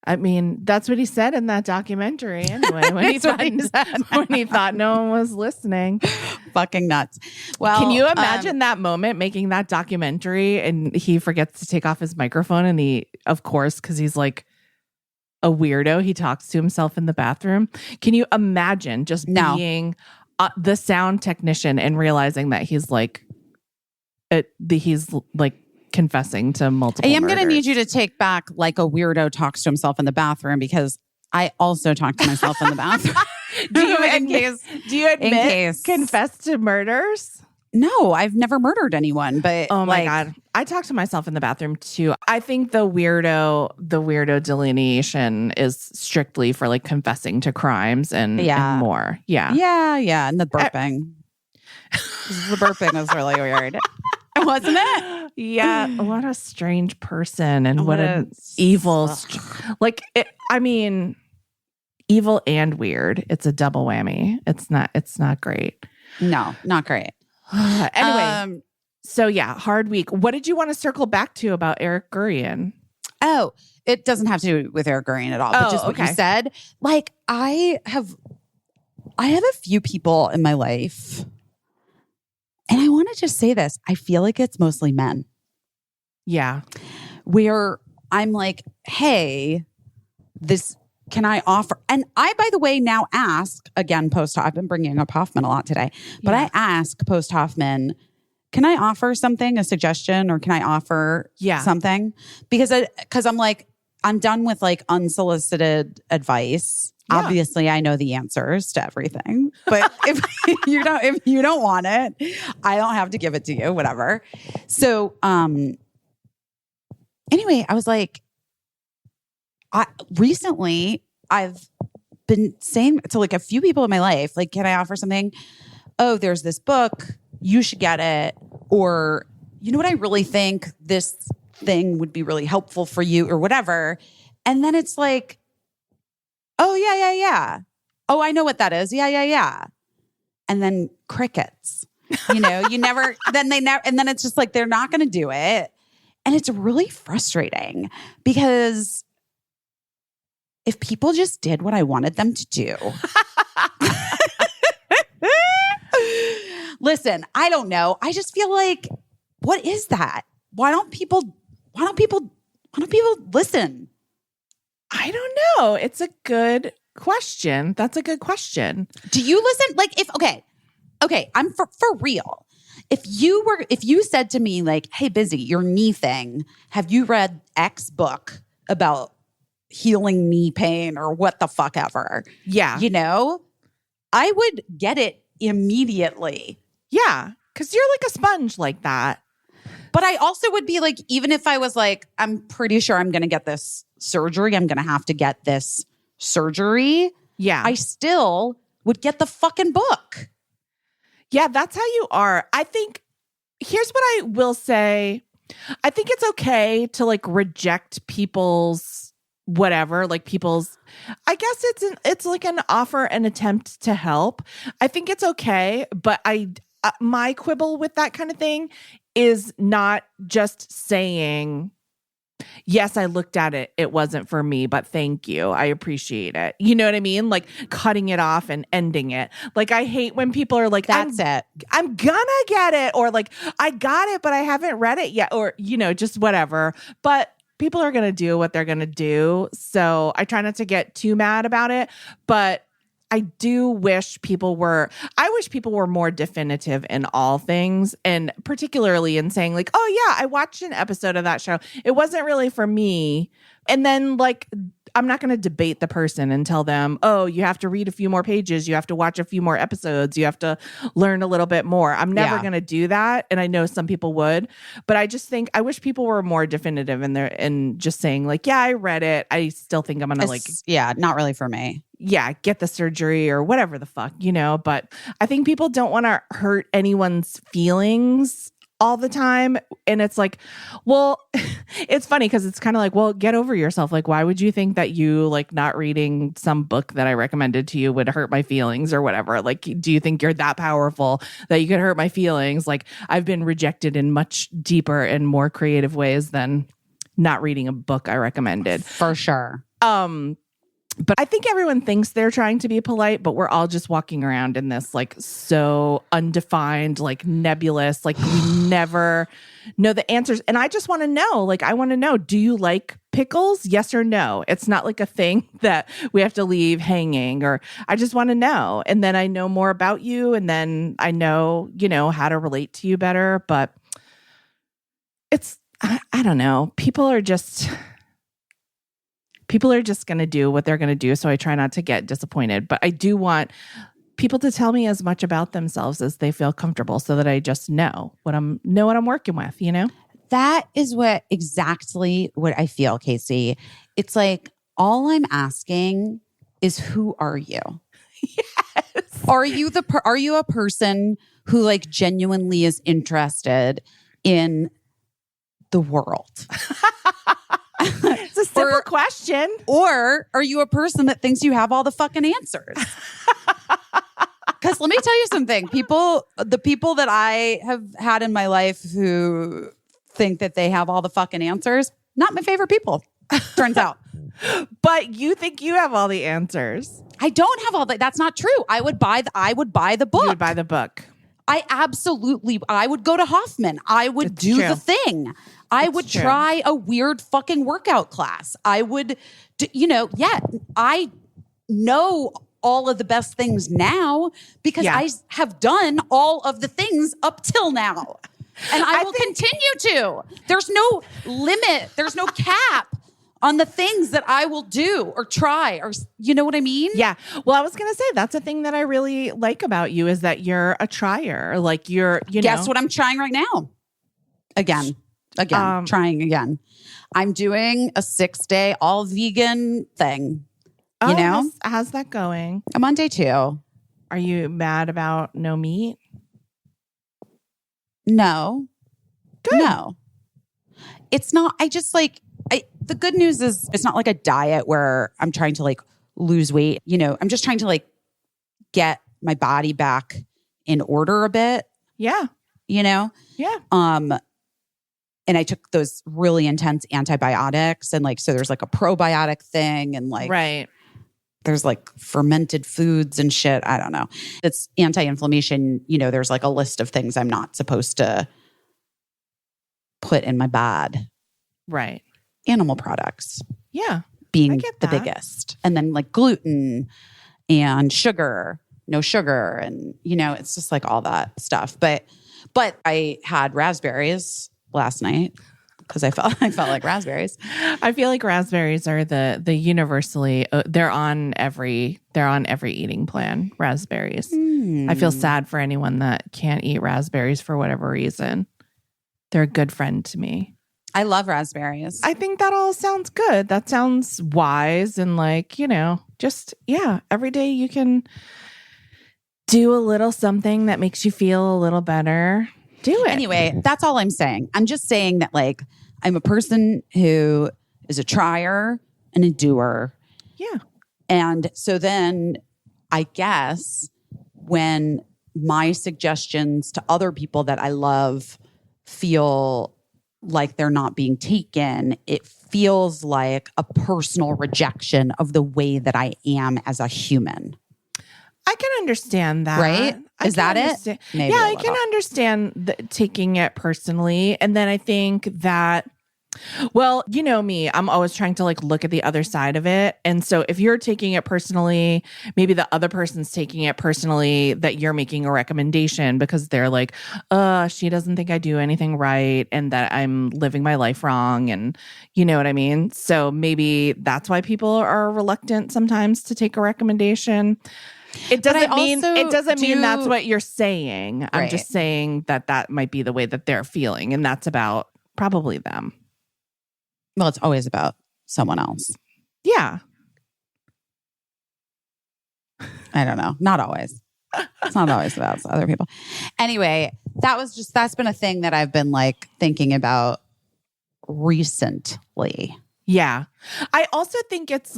[SPEAKER 2] I mean, that's what he said in that documentary anyway, when he thought no one was listening.
[SPEAKER 1] Fucking nuts. Well,
[SPEAKER 2] can you imagine that moment making that documentary and he forgets to take off his microphone and he, of course, because he's like a weirdo, he talks to himself in the bathroom. Can you imagine just being the sound technician and realizing that he's like confessing to multiple
[SPEAKER 1] I am going to
[SPEAKER 2] murders?
[SPEAKER 1] need you to take back like a weirdo talks to himself in the bathroom, because I also talk to myself in the bathroom.
[SPEAKER 2] Do you admit confess to murders?
[SPEAKER 1] No, I've never murdered anyone, but
[SPEAKER 2] oh my God. I talk to myself in the bathroom too. I think the weirdo delineation is strictly for like confessing to crimes and more. Yeah.
[SPEAKER 1] Yeah. And the burping. The burping was really weird. Wasn't it?
[SPEAKER 2] Yeah. What a strange person and what
[SPEAKER 1] What
[SPEAKER 2] an evil, evil and weird. It's a double whammy. It's not great.
[SPEAKER 1] No, not great.
[SPEAKER 2] Anyway. So yeah, hard week. What did you want to circle back to about Eric Gurian?
[SPEAKER 1] Oh, it doesn't have to do with Eric Gurian at all, but just what you said. Like I have a few people in my life, and I want to just say this. I feel like it's mostly men.
[SPEAKER 2] Yeah.
[SPEAKER 1] Where I'm like, hey, can I offer? And I, by the way, now ask again, I've been bringing up Hoffman a lot today, but I ask post Hoffman, can I offer something, a suggestion, or can I offer something? Because I'm like, I'm done with like unsolicited advice. Yeah. Obviously, I know the answers to everything, but if you don't want it, I don't have to give it to you, whatever. So, anyway, I was like, recently I've been saying to like a few people in my life, like, can I offer something? Oh, there's this book, you should get it. Or, you know what I really think this thing would be really helpful for you or whatever. And then it's like, oh, yeah. Oh, I know what that is. Yeah. And then crickets, you never, and then it's just like, they're not going to do it. And it's really frustrating because if people just did what I wanted them to do. Listen, I don't know. I just feel like, what is that? Why don't people listen?
[SPEAKER 2] I don't know. It's a good question. That's a good question.
[SPEAKER 1] Do you listen? Like okay, I'm for real. If you said to me like, hey, Busy, your knee thing, have you read X book about healing knee pain or what the fuck ever?
[SPEAKER 2] Yeah.
[SPEAKER 1] I would get it immediately.
[SPEAKER 2] Yeah. Because you're like a sponge like that.
[SPEAKER 1] But I also would be like, even if I was like, I'm pretty sure I'm going to get this surgery, I'm going to have to get this surgery.
[SPEAKER 2] Yeah.
[SPEAKER 1] I still would get the fucking book.
[SPEAKER 2] Yeah, that's how you are. I think, here's what I will say. I think it's okay to like reject people's whatever, like people's, I guess it's like an offer, an attempt to help. I think it's okay. But my quibble with that kind of thing is not just saying, yes, I looked at it. It wasn't for me, but thank you. I appreciate it. You know what I mean? Like cutting it off and ending it. Like I hate when people are like,
[SPEAKER 1] that's it.
[SPEAKER 2] I'm gonna get it. Or like, I got it, but I haven't read it yet. Or, just whatever. But people are going to do what they're going to do. So I try not to get too mad about it. But I wish people were more definitive in all things, and particularly in saying like, oh yeah, I watched an episode of that show. It wasn't really for me. And then like, I'm not going to debate the person and tell them, oh, you have to read a few more pages. You have to watch a few more episodes. You have to learn a little bit more. I'm never going to do that. And I know some people would, but I just think I wish people were more definitive in just saying like, yeah, I read it. I still think I'm going to like,
[SPEAKER 1] not really for me.
[SPEAKER 2] Yeah, get the surgery or whatever the fuck, but I think people don't want to hurt anyone's feelings all the time. And it's like, well, it's funny because it's kind of like, well, get over yourself. Like, why would you think that you like not reading some book that I recommended to you would hurt my feelings or whatever? Like, do you think you're that powerful that you could hurt my feelings? Like, I've been rejected in much deeper and more creative ways than not reading a book I recommended.
[SPEAKER 1] For sure.
[SPEAKER 2] But I think everyone thinks they're trying to be polite, but we're all just walking around in this like so undefined, like nebulous, like we never know the answers. And I just want to know, like, I want to know, do you like pickles? Yes or no? It's not like a thing that we have to leave hanging, or I just want to know. And then I know more about you. And then I know, how to relate to you better. But I don't know. People are just going to do what they're going to do. So I try not to get disappointed. But I do want people to tell me as much about themselves as they feel comfortable so that I just know what I'm working with,
[SPEAKER 1] That is exactly what I feel, Caissie. It's like, all I'm asking is, who are you?
[SPEAKER 2] Yes.
[SPEAKER 1] Are you a person who like genuinely is interested in the world?
[SPEAKER 2] It's a simple question.
[SPEAKER 1] Or are you a person that thinks you have all the fucking answers? Because let me tell you something. The people that I have had in my life who think that they have all the fucking answers, not my favorite people, turns out.
[SPEAKER 2] But you think you have all the answers.
[SPEAKER 1] I don't have all that. That's not true. I would buy the book.
[SPEAKER 2] You would buy the book.
[SPEAKER 1] I would go to Hoffman. I would do the thing. I would try a weird fucking workout class. I would, I know all of the best things now because I have done all of the things up till now. And I will continue to. There's no limit. There's no cap on the things that I will do or try or, you know what I mean?
[SPEAKER 2] Yeah. Well, I was going to say that's a thing that I really like about you is that you're a trier. Like
[SPEAKER 1] Guess what I'm trying right now? Again, trying again. I'm doing a 6-day all vegan thing. You know?
[SPEAKER 2] How's that going?
[SPEAKER 1] I'm on day 2.
[SPEAKER 2] Are you mad about no meat?
[SPEAKER 1] No.
[SPEAKER 2] Good.
[SPEAKER 1] No. It's not, the good news is it's not like a diet where I'm trying to like lose weight. I'm just trying to like get my body back in order a bit.
[SPEAKER 2] Yeah.
[SPEAKER 1] Yeah. And I took those really intense antibiotics and so there's like a probiotic thing and
[SPEAKER 2] right.
[SPEAKER 1] There's like fermented foods and shit. I don't know. It's anti-inflammation. There's like a list of things I'm not supposed to put in my bod.
[SPEAKER 2] Right.
[SPEAKER 1] Animal products.
[SPEAKER 2] Yeah.
[SPEAKER 1] Being the biggest. And then like gluten and sugar, no sugar. And, it's just like all that stuff. But I had raspberries last night because I felt like raspberries.
[SPEAKER 2] I feel like raspberries are the universally they're on every eating plan. Raspberries. I feel sad for anyone that can't eat raspberries for whatever reason. They're a good friend to me.
[SPEAKER 1] I love raspberries.
[SPEAKER 2] I think that all sounds good. That sounds wise and every day you can do a little something that makes you feel a little better. Do it.
[SPEAKER 1] Anyway, that's all I'm saying. I'm just saying that I'm a person who is a trier and a doer.
[SPEAKER 2] Yeah.
[SPEAKER 1] And so then I guess when my suggestions to other people that I love feel like they're not being taken, it feels like a personal rejection of the way that I am as a human.
[SPEAKER 2] I can understand that.
[SPEAKER 1] Right? Is that it?
[SPEAKER 2] Maybe I can understand taking it personally. And then I think that, well, you know me, I'm always trying to look at the other side of it. And so if you're taking it personally, maybe the other person's taking it personally that you're making a recommendation because they're like, she doesn't think I do anything right and that I'm living my life wrong. And you know what I mean? So maybe that's why people are reluctant sometimes to take a recommendation. It doesn't mean that's what you're saying. I'm just saying that might be the way that they're feeling. And that's about probably them.
[SPEAKER 1] Well, it's always about someone else.
[SPEAKER 2] Yeah.
[SPEAKER 1] I don't know. Not always. It's not always about other people. Anyway, that's been a thing that I've been thinking about recently.
[SPEAKER 2] Yeah. I also think it's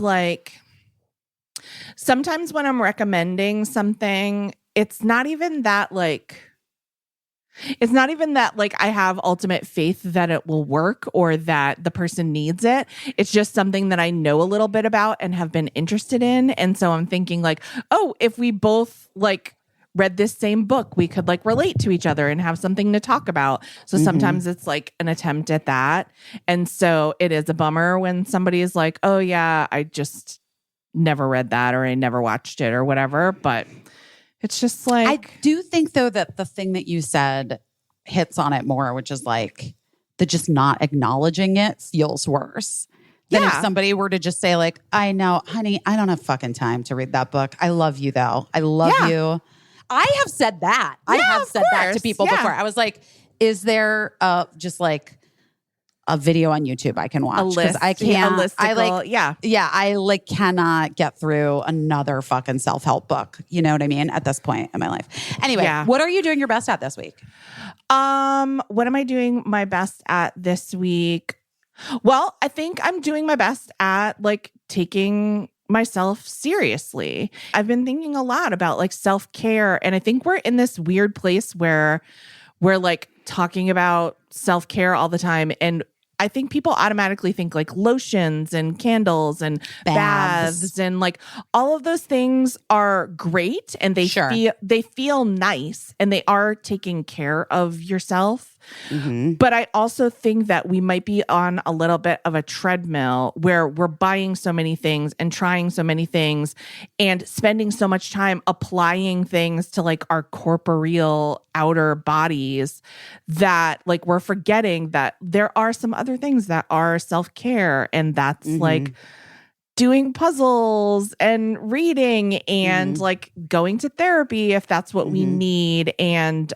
[SPEAKER 2] sometimes when I'm recommending something, it's not even that I have ultimate faith that it will work or that the person needs it. It's just something that I know a little bit about and have been interested in. And so I'm thinking if we both read this same book, we could relate to each other and have something to talk about. So sometimes it's an attempt at that. And so it is a bummer when somebody is oh yeah, I just never read that or I never watched it or whatever. But it's just
[SPEAKER 1] I do think though that the thing that you said hits on it more, which is the just not acknowledging it feels worse than if somebody were to just say I know, honey, I don't have fucking time to read that book. I love you though. I love you. I have said that. I have said that to people before. I was is there just a video on YouTube I can watch.
[SPEAKER 2] A list.
[SPEAKER 1] I can't.
[SPEAKER 2] A
[SPEAKER 1] I
[SPEAKER 2] listicle, yeah.
[SPEAKER 1] Yeah, I like cannot get through another fucking self-help book. You know what I mean? At this point in my life. Anyway,
[SPEAKER 2] Yeah.
[SPEAKER 1] what are you doing your best at this week?
[SPEAKER 2] What am I doing my best at this week? Well, I think I'm doing my best at like taking myself seriously. I've been thinking a lot about like self-care, and I think we're in this weird place where we're like talking about self-care all the time, and I think people automatically think like lotions and candles and baths and like all of those things are great, and they feel nice, and they are taking care of yourself. Mm-hmm. But I also think that we might be on a little bit of a treadmill where we're buying so many things and trying so many things and spending so much time applying things to like our corporeal outer bodies that like we're forgetting that there are some other things that are self-care, and that's like doing puzzles and reading and like going to therapy if that's what we need, and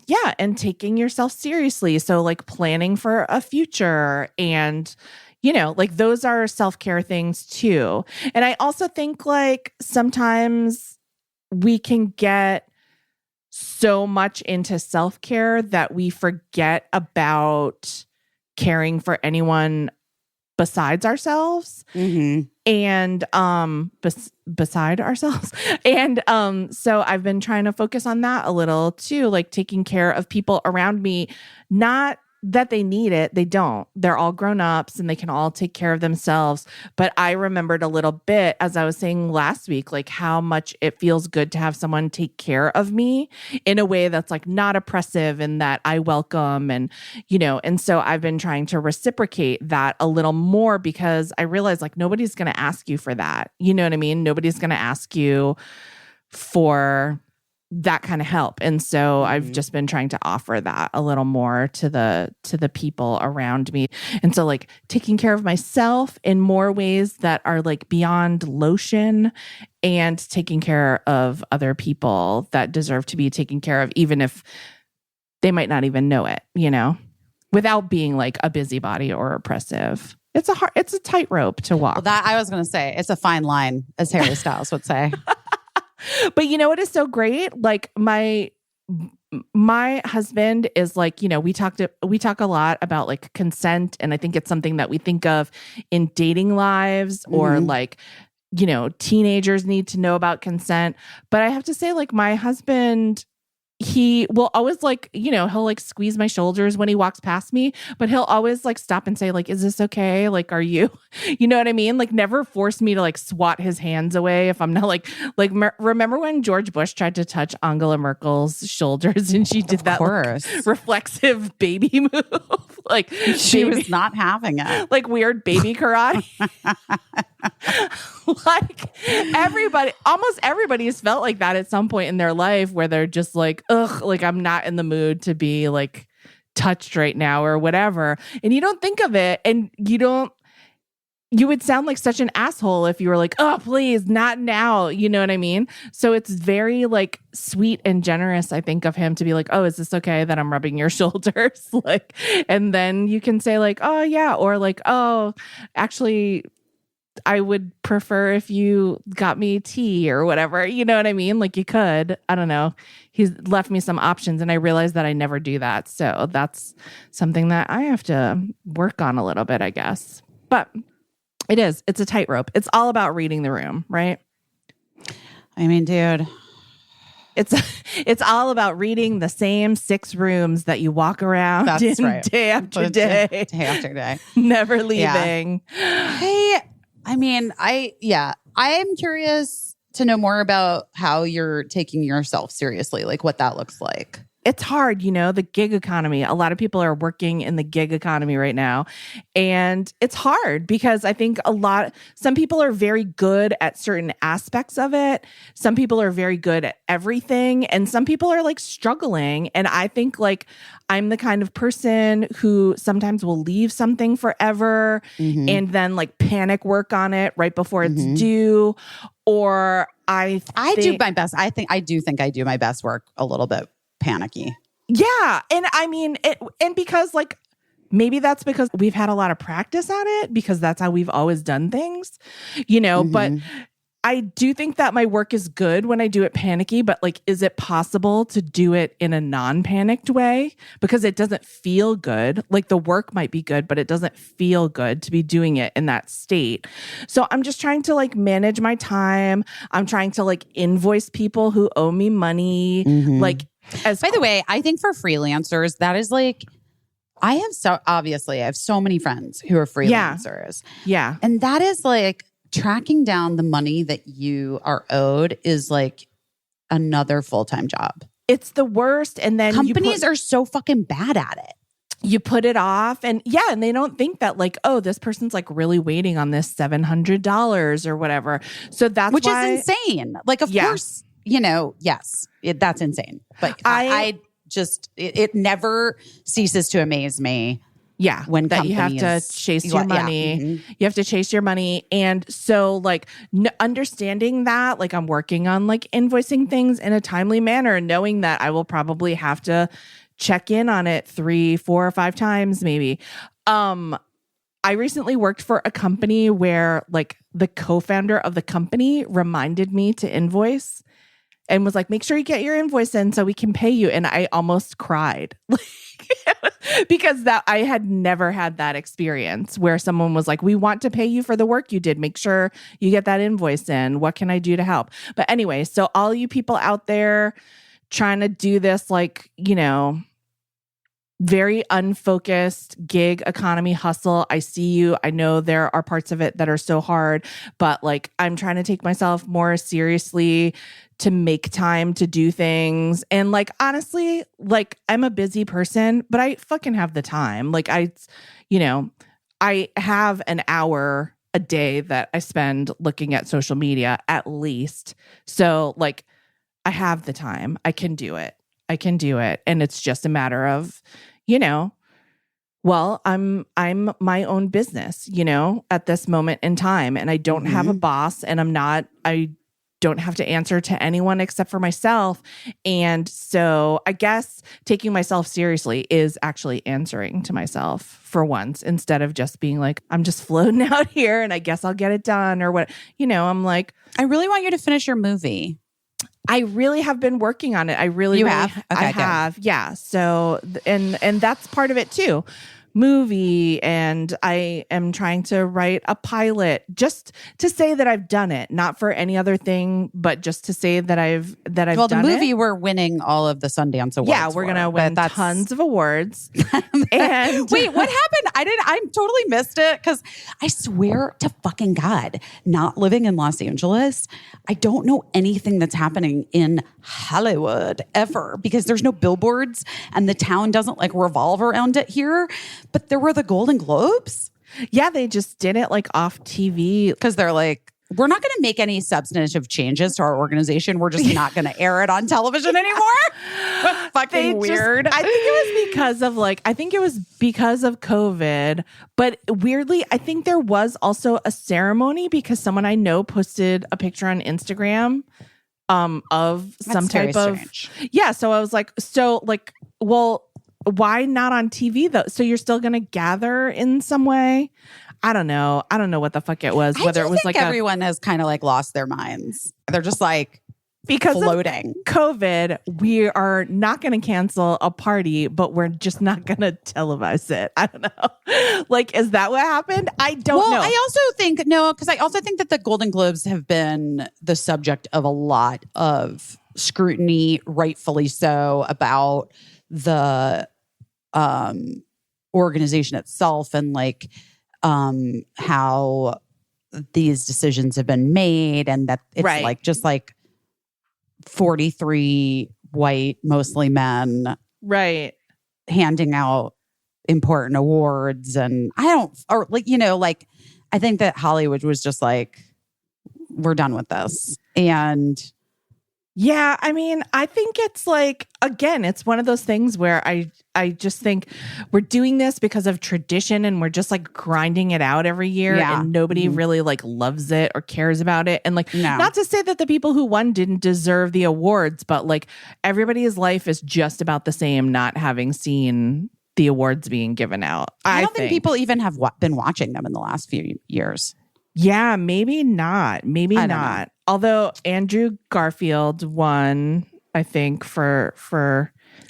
[SPEAKER 2] yeah, and taking yourself seriously. So like planning for a future, and you know, like those are self-care things too. And I also think like sometimes we can get so much into self-care that we forget about caring for anyone besides ourselves. And beside ourselves. And so I've been trying to focus on that a little too, like taking care of people around me, not that they need it. They don't. They're all grown-ups and they can all take care of themselves. But I remembered a little bit, as I was saying last week, like how much it feels good to have someone take care of me in a way that's like not oppressive and that I welcome. And, you know, and so I've been trying to reciprocate that a little more, because I realize like nobody's going to ask you for that. You know what I mean? Nobody's going to ask you for that kind of help. And so I've just been trying to offer that a little more to the people around me. And so like taking care of myself in more ways that are like beyond lotion, and taking care of other people that deserve to be taken care of, even if they might not even know it, you know, without being like a busybody or oppressive. It's a tightrope to walk.
[SPEAKER 1] Well, that I was going to say, it's a fine line, as Harry Styles would say.
[SPEAKER 2] But you know what is so great? Like my husband is like, you know, we talk a lot about like consent, and I think it's something that we think of in dating lives, or like, you know, teenagers need to know about consent. But I have to say, like, my husband, he will always like, you know, he'll like squeeze my shoulders when he walks past me, but he'll always like stop and say like, is this okay? Like, are you, you know what I mean? Like never force me to like swat his hands away if I'm not like, remember when George Bush tried to touch Angela Merkel's shoulders and she did that like, reflexive baby move? Like
[SPEAKER 1] she was not having it.
[SPEAKER 2] Like weird baby karate. Like almost everybody has felt like that at some point in their life, where they're just like, ugh, like I'm not in the mood to be like touched right now or whatever. And you don't think of it, and you would sound like such an asshole if you were like, oh, please, not now. You know what I mean? So it's very like sweet and generous, I think, of him to be like, oh, is this okay that I'm rubbing your shoulders? Like, and then you can say like, oh yeah. Or like, oh, actually, I would prefer if you got me tea or whatever. You know what I mean? Like you could, I don't know. He's left me some options, and I realized that I never do that. So that's something that I have to work on a little bit, I guess. But it's a tightrope. It's all about reading the room, right?
[SPEAKER 1] I mean, dude,
[SPEAKER 2] it's all about reading the same 6 rooms that you walk around day after day.
[SPEAKER 1] Day after day.
[SPEAKER 2] Never leaving.
[SPEAKER 1] Yeah. Hey, I mean, I'm curious to know more about how you're taking yourself seriously, like what that looks like.
[SPEAKER 2] It's hard, you know, the gig economy. A lot of people are working in the gig economy right now. And it's hard because I think some people are very good at certain aspects of it. Some people are very good at everything. And some people are like struggling. And I think like I'm the kind of person who sometimes will leave something forever and then like panic work on it right before it's due. Or I
[SPEAKER 1] do my best. I do think I do my best work a little bit panicky.
[SPEAKER 2] Yeah. And I mean, and because like maybe that's because we've had a lot of practice at it, because that's how we've always done things, you know, but I do think that my work is good when I do it panicky, but like, is it possible to do it in a non-panicked way? Because it doesn't feel good. Like the work might be good, but it doesn't feel good to be doing it in that state. So I'm just trying to like manage my time. I'm trying to like invoice people who owe me money. Like,
[SPEAKER 1] by the way, I think for freelancers, that is like, I have so many friends who are freelancers.
[SPEAKER 2] Yeah.
[SPEAKER 1] And that is like, tracking down the money that you are owed is like another full-time job.
[SPEAKER 2] It's the worst. And then
[SPEAKER 1] companies are so fucking bad at it.
[SPEAKER 2] You put it off and and they don't think that like, oh, this person's like really waiting on this $700 or whatever. So that's
[SPEAKER 1] Which is insane. Like, of course, you know, yes, that's insane. But I just, it never ceases to amaze me.
[SPEAKER 2] Yeah,
[SPEAKER 1] when
[SPEAKER 2] that you have to chase your money. You have to chase your money. And so like understanding that, like I'm working on like invoicing things in a timely manner and knowing that I will probably have to check in on it 3, 4, or 5 times maybe. I recently worked for a company where like the co-founder of the company reminded me to invoice and was like, make sure you get your invoice in so we can pay you. And I almost cried. Because that I had never had that experience where someone was like, we want to pay you for the work you did. Make sure you get that invoice in. What can I do to help? But anyway, so all you people out there trying to do this, like, you know, very unfocused gig economy hustle. I see you. I know there are parts of it that are so hard, but like I'm trying to take myself more seriously to make time to do things. And like, honestly, like I'm a busy person, but I fucking have the time. Like I have an hour a day that I spend looking at social media at least. So like I have the time. I can do it. And it's just a matter of, you know, well, I'm my own business, you know, at this moment in time. And I don't have a boss and I don't have to answer to anyone except for myself. And so I guess taking myself seriously is actually answering to myself for once, instead of just being like, I'm just floating out here and I guess I'll get it done or what, you know, I'm like,
[SPEAKER 1] I really want you to finish your movie.
[SPEAKER 2] I really have been working on it. I have. Yeah. So, and that's part of it too. Movie, and I am trying to write a pilot just to say that I've done it, not for any other thing, but just to say that I've done it.
[SPEAKER 1] Well, the movie we're winning all of the Sundance awards.
[SPEAKER 2] Yeah, we're gonna win tons of awards. And
[SPEAKER 1] wait, what happened? I totally missed it because I swear to fucking God, not living in Los Angeles, I don't know anything that's happening in Hollywood ever because there's no billboards and the town doesn't like revolve around it here. But there were the Golden Globes.
[SPEAKER 2] Yeah, they just did it like off TV
[SPEAKER 1] because they're like, we're not going to make any substantive changes to our organization. We're just not going to air it on television anymore. Fucking weird.
[SPEAKER 2] I think it was because of COVID. But weirdly, I think there was also a ceremony because someone I know posted a picture on Instagram of some type of
[SPEAKER 1] strange.
[SPEAKER 2] Yeah. So I was like, well, why not on TV though? So you're still going to gather in some way? I don't know what the fuck it was. Whether it was like
[SPEAKER 1] everyone has kind of like lost their minds. They're just like
[SPEAKER 2] because
[SPEAKER 1] floating.
[SPEAKER 2] Of COVID, we are not going to cancel a party, but we're just not going to televise it. I don't know. Like, is that what happened? I don't know.
[SPEAKER 1] I also think that the Golden Globes have been the subject of a lot of scrutiny, rightfully so, about the organization itself and like how these decisions have been made, and that it's like just like 43 white, mostly men, handing out important awards. And I think that Hollywood was just like, we're done with this. And
[SPEAKER 2] yeah, I mean, I think it's like, again, it's one of those things where I just think we're doing this because of tradition and we're just like grinding it out every year and nobody really like loves it or cares about it. And like, not to say that the people who won didn't deserve the awards, but like everybody's life is just about the same, not having seen the awards being given out.
[SPEAKER 1] I don't think people even have been watching them in the last few years.
[SPEAKER 2] Yeah, maybe not. Maybe
[SPEAKER 1] I don't
[SPEAKER 2] not. Although Andrew Garfield won, I think, for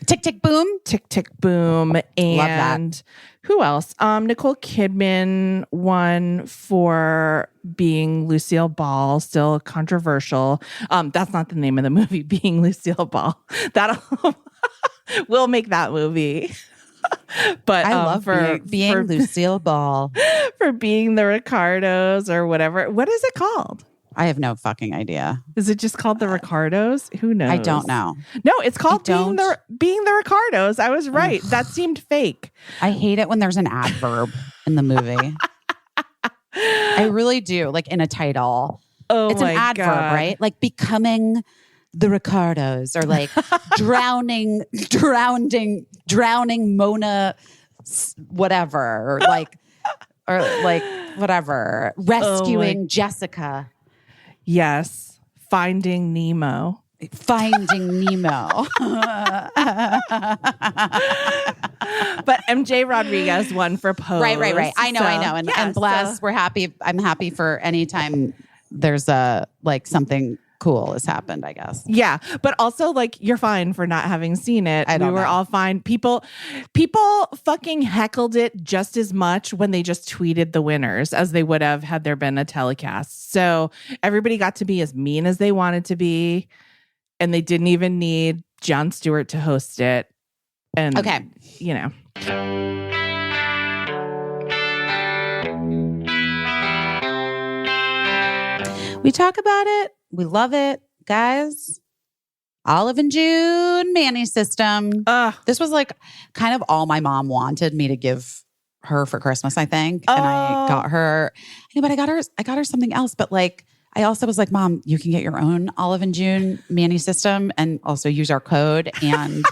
[SPEAKER 1] Tick, Tick, Boom.
[SPEAKER 2] Tick, Tick, Boom. And who else? Nicole Kidman won for being Lucille Ball, still controversial. That's not the name of the movie, Being Lucille Ball. That'll we'll make that movie. But
[SPEAKER 1] I love being Lucille Ball.
[SPEAKER 2] For being the Ricardos or whatever. What is it called?
[SPEAKER 1] I have no fucking idea.
[SPEAKER 2] Is it just called the Ricardos? Who knows?
[SPEAKER 1] I don't know.
[SPEAKER 2] No, it's called being the Ricardos. I was right. That seemed fake.
[SPEAKER 1] I hate it when there's an adverb in the movie. I really do. Like in a title.
[SPEAKER 2] Oh,
[SPEAKER 1] it's an
[SPEAKER 2] my
[SPEAKER 1] adverb,
[SPEAKER 2] God.
[SPEAKER 1] right? Like becoming the Ricardos, or like drowning Mona, whatever, or like whatever, rescuing Jessica.
[SPEAKER 2] Yes. Finding Nemo.
[SPEAKER 1] Finding Nemo.
[SPEAKER 2] But MJ Rodriguez won for Pose.
[SPEAKER 1] Right. I know. And bless, we're happy. I'm happy for any time there's something cool has happened, I guess.
[SPEAKER 2] Yeah. But also, like, you're fine for not having seen it. We were all fine. People fucking heckled it just as much when they just tweeted the winners as they would have had there been a telecast. So everybody got to be as mean as they wanted to be. And they didn't even need Jon Stewart to host it. And, you know.
[SPEAKER 1] We talk about it. We love it. Guys, Olive and June Manny system. This was like kind of all my mom wanted me to give her for Christmas, I think. And I got her, but I got her something else. But like, I also was like, Mom, you can get your own Olive and June Manny system and also use our code. And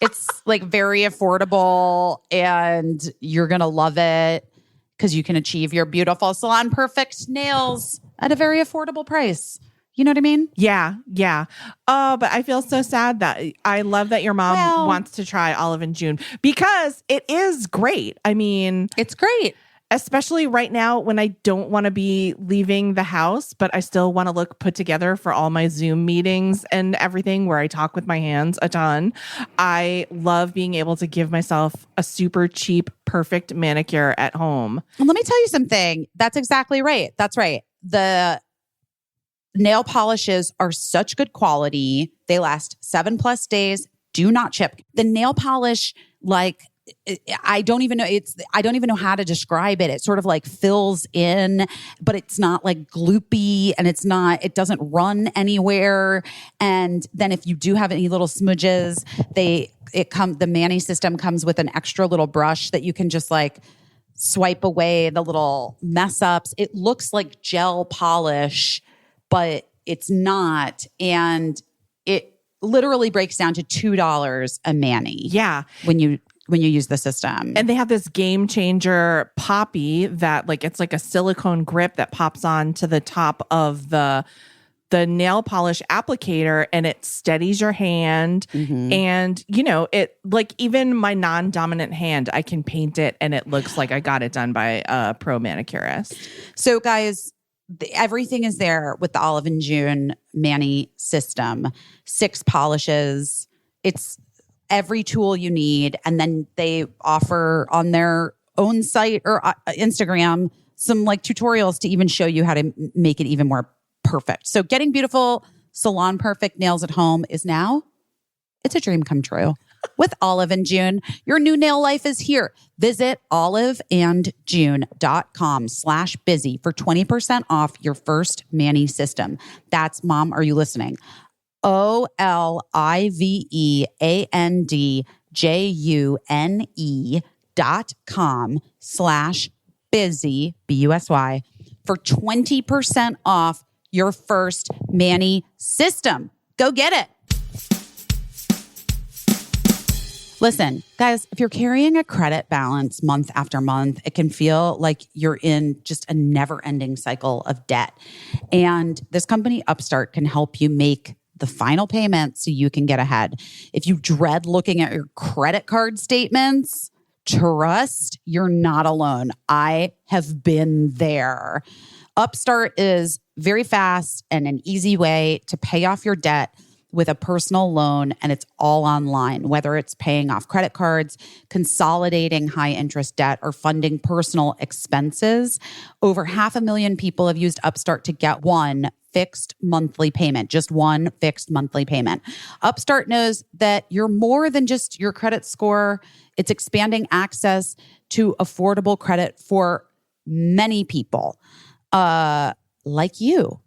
[SPEAKER 1] it's like very affordable and you're going to love it because you can achieve your beautiful salon perfect nails at a very affordable price. You know what I mean?
[SPEAKER 2] Yeah. Oh, but I feel so sad that I love that your mom wants to try Olive and June because it is great. I mean,
[SPEAKER 1] it's great.
[SPEAKER 2] Especially right now when I don't want to be leaving the house, but I still want to look put together for all my Zoom meetings and everything where I talk with my hands a ton. I love being able to give myself a super cheap, perfect manicure at home.
[SPEAKER 1] And let me tell you something. That's exactly right. That's right. The nail polishes are such good quality. They last 7+ days, do not chip. The nail polish, like, I don't even know how to describe it. It sort of like fills in, but it's not like gloopy and it doesn't run anywhere. And then if you do have any little smudges, the Manny system comes with an extra little brush that you can just like swipe away the little mess ups. It looks like gel polish, but it's not. And it literally breaks down to $2 a Manny.
[SPEAKER 2] Yeah.
[SPEAKER 1] When you use the system.
[SPEAKER 2] And they have this game changer poppy that like, it's like a silicone grip that pops on to the top of the nail polish applicator and it steadies your hand. Mm-hmm. And, you know, it like even my non-dominant hand, I can paint it and it looks like I got it done by a pro manicurist.
[SPEAKER 1] So guys, everything is there with the Olive and June Manny system. 6 polishes. It's every tool you need. And then they offer on their own site or Instagram some like tutorials to even show you how to make it even more perfect. So getting beautiful salon perfect nails at home is now, it's a dream come true. With Olive and June, your new nail life is here. Visit oliveandjune.com/busy for 20% off your first Manny system. That's, Mom, are you listening? oliveandjune.com/busy, BUSY, for 20% off your first Manny system. Go get it. Listen, guys, if you're carrying a credit balance month after month, it can feel like you're in just a never-ending cycle of debt. And this company, Upstart, can help you make the final payment so you can get ahead. If you dread looking at your credit card statements, trust you're not alone. I have been there. Upstart is very fast and an easy way to pay off your debt with a personal loan, and it's all online, whether it's paying off credit cards, consolidating high interest debt, or funding personal expenses. Over 500,000 people have used Upstart to get one fixed monthly payment, just one fixed monthly payment. Upstart knows that you're more than just your credit score. It's expanding access to affordable credit for many people, like you.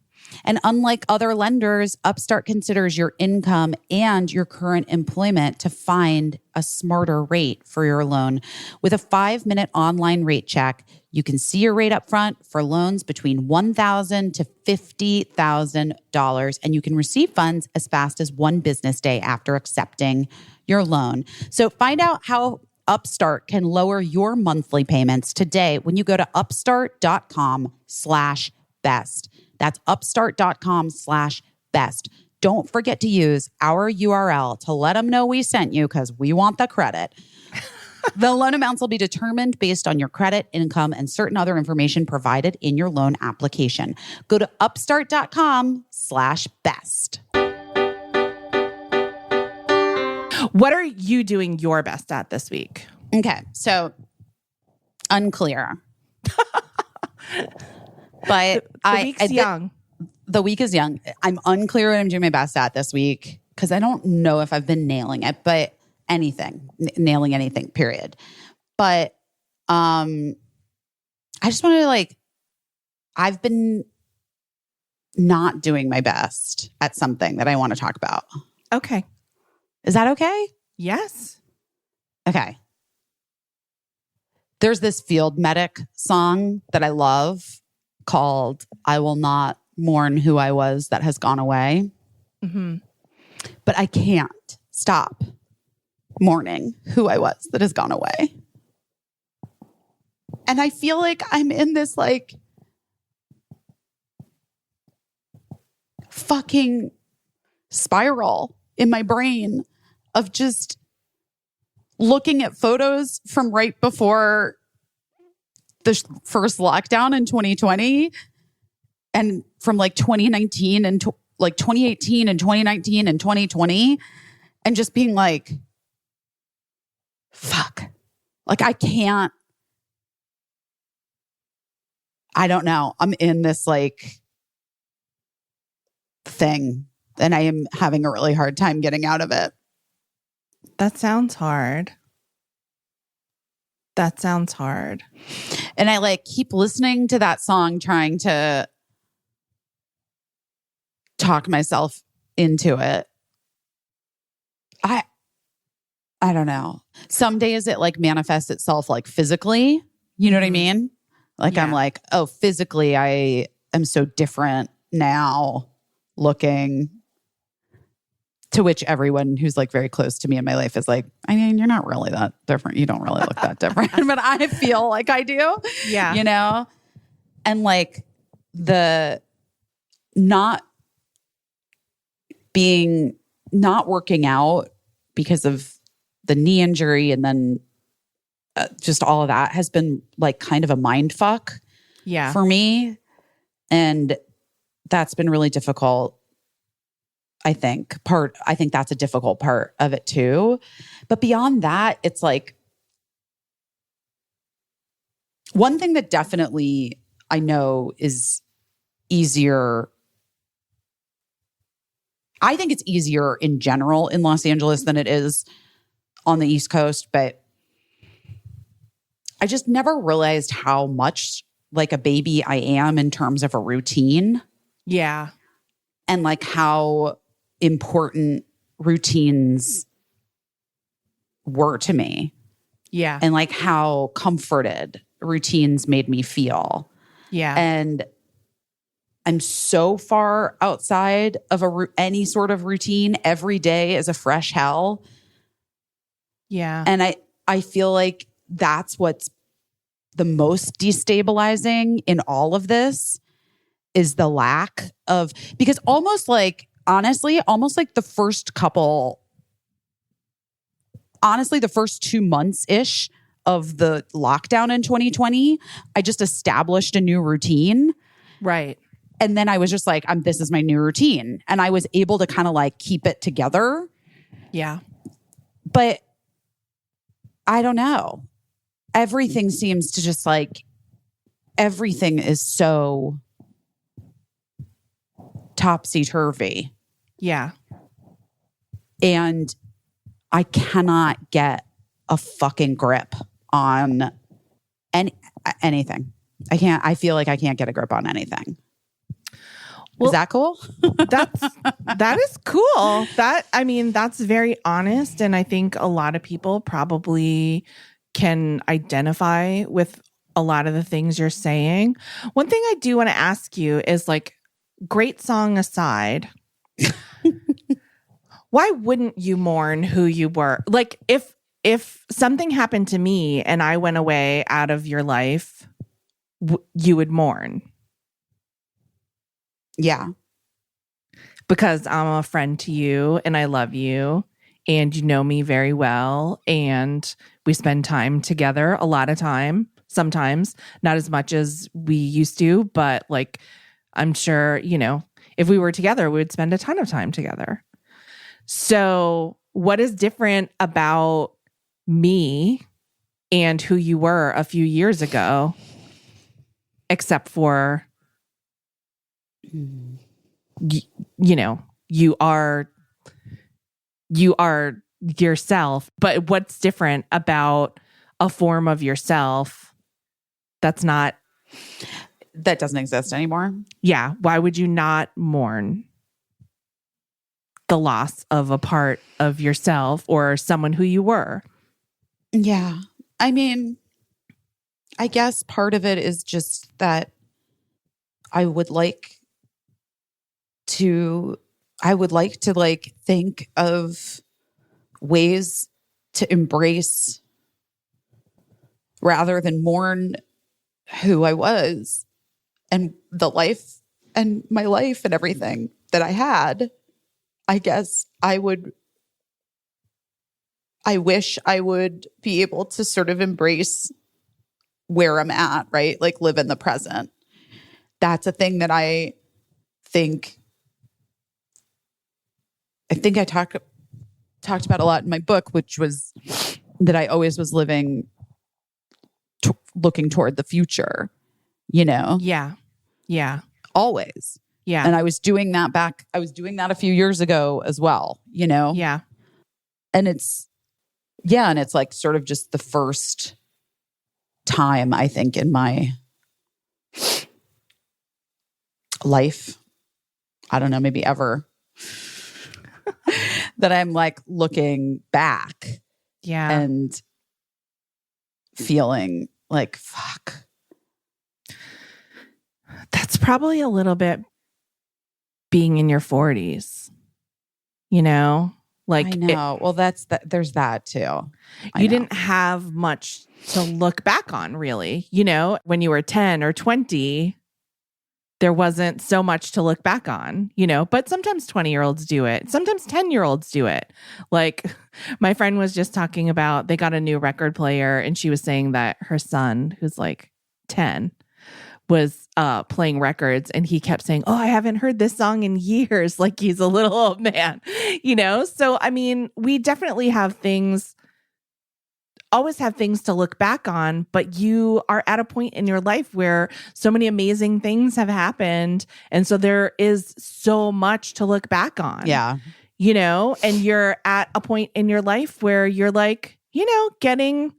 [SPEAKER 1] And unlike other lenders, Upstart considers your income and your current employment to find a smarter rate for your loan. With a 5-minute online rate check, you can see your rate up front for loans between $1,000 to $50,000, and you can receive funds as fast as one business day after accepting your loan. So find out how Upstart can lower your monthly payments today when you go to upstart.com/best. That's upstart.com/best. Don't forget to use our URL to let them know we sent you because we want the credit. The loan amounts will be determined based on your credit, income, and certain other information provided in your loan application. Go to upstart.com/best.
[SPEAKER 2] What are you doing your best at this week?
[SPEAKER 1] Okay, so unclear. But
[SPEAKER 2] the week's young.
[SPEAKER 1] The week is young. I'm unclear what I'm doing my best at this week because I don't know if I've been nailing it, but nailing anything, period. But I just wanted to I've been not doing my best at something that I want to talk about.
[SPEAKER 2] Okay.
[SPEAKER 1] Is that okay?
[SPEAKER 2] Yes.
[SPEAKER 1] Okay. There's this Field Medic song that I love called I Will Not Mourn Who I Was That Has Gone Away.
[SPEAKER 2] Mm-hmm.
[SPEAKER 1] But I can't stop mourning who I was that has gone away. And I feel like I'm in this fucking spiral in my brain of just looking at photos from right before the first lockdown in 2020 and from 2019 and 2018 and 2019 and 2020 and just being fuck. I can't. I don't know. I'm in this thing and I am having a really hard time getting out of it.
[SPEAKER 2] That sounds hard. And
[SPEAKER 1] I keep listening to that song, trying to talk myself into it. I don't know. Some days it manifests itself physically. You know what I mean?
[SPEAKER 2] Yeah.
[SPEAKER 1] I'm oh, physically I am so different now looking. To which everyone who's very close to me in my life is I mean, you're not really that different. You don't really look that different. But I feel like I do.
[SPEAKER 2] Yeah.
[SPEAKER 1] You know? And the not working out because of the knee injury and then just all of that has been kind of a mind fuck for me. And that's been really difficult. I think that's a difficult part of it too. But beyond that, it's one thing that definitely I know is easier. I think it's easier in general in Los Angeles than it is on the East Coast, but I just never realized how much a baby I am in terms of a routine.
[SPEAKER 2] Yeah.
[SPEAKER 1] And how important routines were to me.
[SPEAKER 2] Yeah.
[SPEAKER 1] And how comforted routines made me feel.
[SPEAKER 2] Yeah.
[SPEAKER 1] And I'm so far outside of any sort of routine. Every day is a fresh hell.
[SPEAKER 2] Yeah.
[SPEAKER 1] And I feel like that's what's the most destabilizing in all of this is the lack of, because honestly, the first 2 months-ish of the lockdown in 2020, I just established a new routine.
[SPEAKER 2] Right.
[SPEAKER 1] And then I was just like, this is my new routine. And I was able to kind of like keep it together.
[SPEAKER 2] Yeah.
[SPEAKER 1] But I don't know. Everything seems to just like, everything is so topsy-turvy.
[SPEAKER 2] Yeah.
[SPEAKER 1] And I cannot get a fucking grip on anything. I feel like I can't get a grip on anything.
[SPEAKER 2] Well,
[SPEAKER 1] is that cool?
[SPEAKER 2] that is cool. That's very honest. And I think a lot of people probably can identify with a lot of the things you're saying. One thing I do want to ask you is like, great song aside, why wouldn't you mourn who you were? Like if something happened to me and I went away out of your life, you would mourn.
[SPEAKER 1] Yeah.
[SPEAKER 2] Because I'm a friend to you and I love you and you know me very well and we spend time together a lot of time, sometimes not as much as we used to, but like I'm sure, you know, if we were together, we would spend a ton of time together. So what is different about me and who you were a few years ago, except for, you know, you are yourself, but what's different about a form of yourself that
[SPEAKER 1] doesn't exist anymore?
[SPEAKER 2] Yeah. Why would you not mourn the loss of a part of yourself or someone who you were?
[SPEAKER 1] Yeah. I mean, I guess part of it is just that I would like to like think of ways to embrace rather than mourn who I was and the life and my life and everything that I had. I guess I wish I would be able to sort of embrace where I'm at, right? Like live in the present. That's a thing that I think I talked about a lot in my book, which was that I always was looking toward the future, you know?
[SPEAKER 2] Yeah. Yeah.
[SPEAKER 1] Always.
[SPEAKER 2] Yeah.
[SPEAKER 1] And I was doing that a few years ago as well, you know?
[SPEAKER 2] Yeah.
[SPEAKER 1] And it's like sort of just the first time, I think, in my life, I don't know, maybe ever, that I'm like looking back and feeling like, fuck.
[SPEAKER 2] That's probably a little bit being in your 40s, you know? Like,
[SPEAKER 1] I know. Well, there's that too.
[SPEAKER 2] You didn't have much to look back on, really. You know, when you were 10 or 20, there wasn't so much to look back on, you know, but sometimes 20-year-olds do it. Sometimes 10-year-olds do it. Like my friend was just talking about, they got a new record player and she was saying that her son, who's like 10, was playing records and he kept saying, oh, I haven't heard this song in years. Like he's a little old man, you know? So, I mean, we definitely always have things to look back on, but you are at a point in your life where so many amazing things have happened. And so there is so much to look back on.
[SPEAKER 1] Yeah.
[SPEAKER 2] You know, and you're at a point in your life where you're like, you know, getting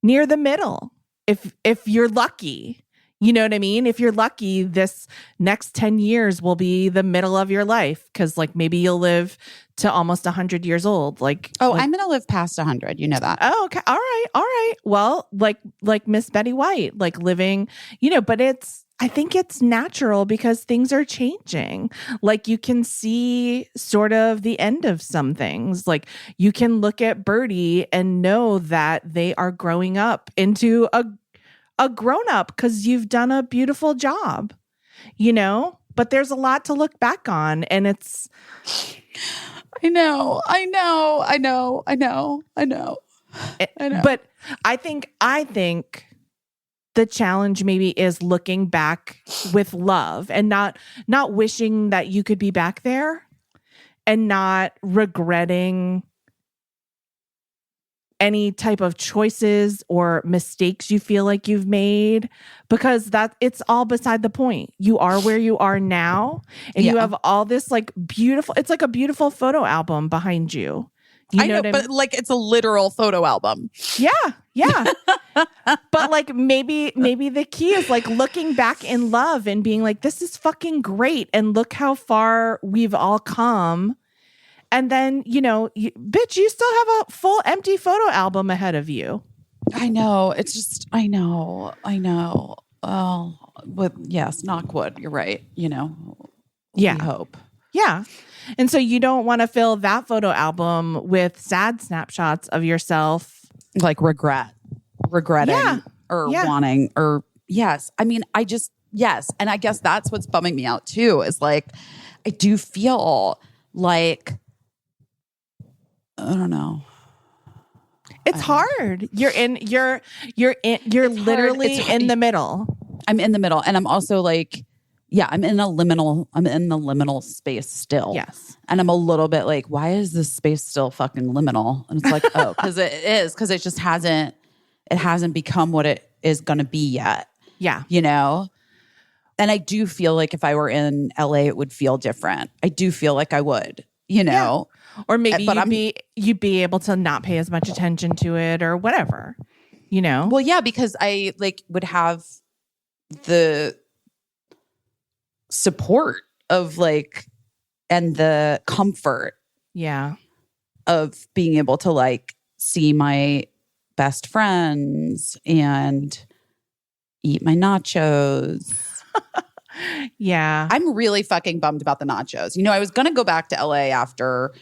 [SPEAKER 2] near the middle. If you're lucky. You know what I mean? If you're lucky, this next 10 years will be the middle of your life because like maybe you'll live to almost 100 years old. I'm
[SPEAKER 1] going to live past 100. You know that.
[SPEAKER 2] Oh, okay. All right. Well, like Miss Betty White, like living, you know, but I think it's natural because things are changing. Like you can see sort of the end of some things. Like you can look at Birdie and know that they are growing up into a grown-up because you've done a beautiful job, you know? But there's a lot to look back on and it's... I know. I think the challenge maybe is looking back with love and not wishing that you could be back there and not regretting any type of choices or mistakes you feel like you've made, because that it's all beside the point. You are where you are now, and you have all this like beautiful, it's like a beautiful photo album behind you.
[SPEAKER 1] I know, but like it's a literal photo album.
[SPEAKER 2] Yeah. But like maybe the key is like looking back in love and being like, this is fucking great. And look how far we've all come. And then, bitch, you still have a full empty photo album ahead of you.
[SPEAKER 1] I know. It's just, I know. Oh, but yes, knock wood. You're right.
[SPEAKER 2] Yeah.
[SPEAKER 1] We hope.
[SPEAKER 2] Yeah. And so you don't want to fill that photo album with sad snapshots of yourself.
[SPEAKER 1] Like regretting or wanting or yes. I mean, yes. And I guess that's what's bumming me out too, is like, I do feel like, I don't know.
[SPEAKER 2] It's hard. You're literally in the middle.
[SPEAKER 1] I'm in the middle. And I'm also like, yeah, I'm in the liminal space still.
[SPEAKER 2] Yes.
[SPEAKER 1] And I'm a little bit like, why is this space still fucking liminal? And it's like, oh, because it is, because it just hasn't become what it is going to be yet.
[SPEAKER 2] Yeah.
[SPEAKER 1] And I do feel like if I were in LA, it would feel different. I do feel like I would, Yeah.
[SPEAKER 2] Or maybe you'd be able to not pay as much attention to it or whatever, Well,
[SPEAKER 1] yeah, because I would have the support of and the comfort of being able to see my best friends and eat my nachos.
[SPEAKER 2] Yeah.
[SPEAKER 1] I'm really fucking bummed about the nachos. I was going to go back to LA after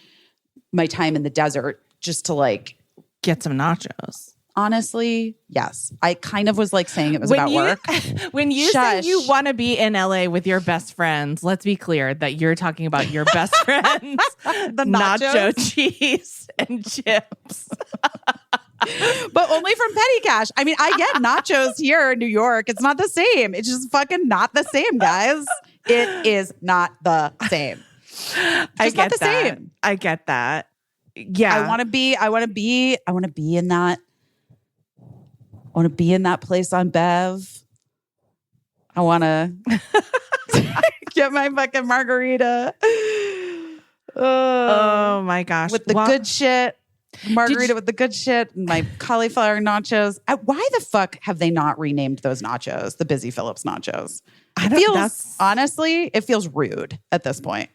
[SPEAKER 1] my time in the desert just to
[SPEAKER 2] get some nachos.
[SPEAKER 1] Honestly, yes. I kind of was saying it was about work.
[SPEAKER 2] When you say you want to be in LA with your best friends, let's be clear that you're talking about your best friends,
[SPEAKER 1] the
[SPEAKER 2] nacho cheese and chips.
[SPEAKER 1] But only from Petty Cash. I mean, I get nachos here in New York. It's not the same. It's just fucking not the same, guys. It is not the same.
[SPEAKER 2] I get that. I get that. Yeah.
[SPEAKER 1] I want to be in that. I want to be in that place on Bev. I want to get my fucking margarita.
[SPEAKER 2] Oh my gosh.
[SPEAKER 1] With the good shit. Margarita with the good shit and my cauliflower nachos. Why the fuck have they not renamed those nachos the Busy Phillips nachos? Honestly, it feels rude at this point.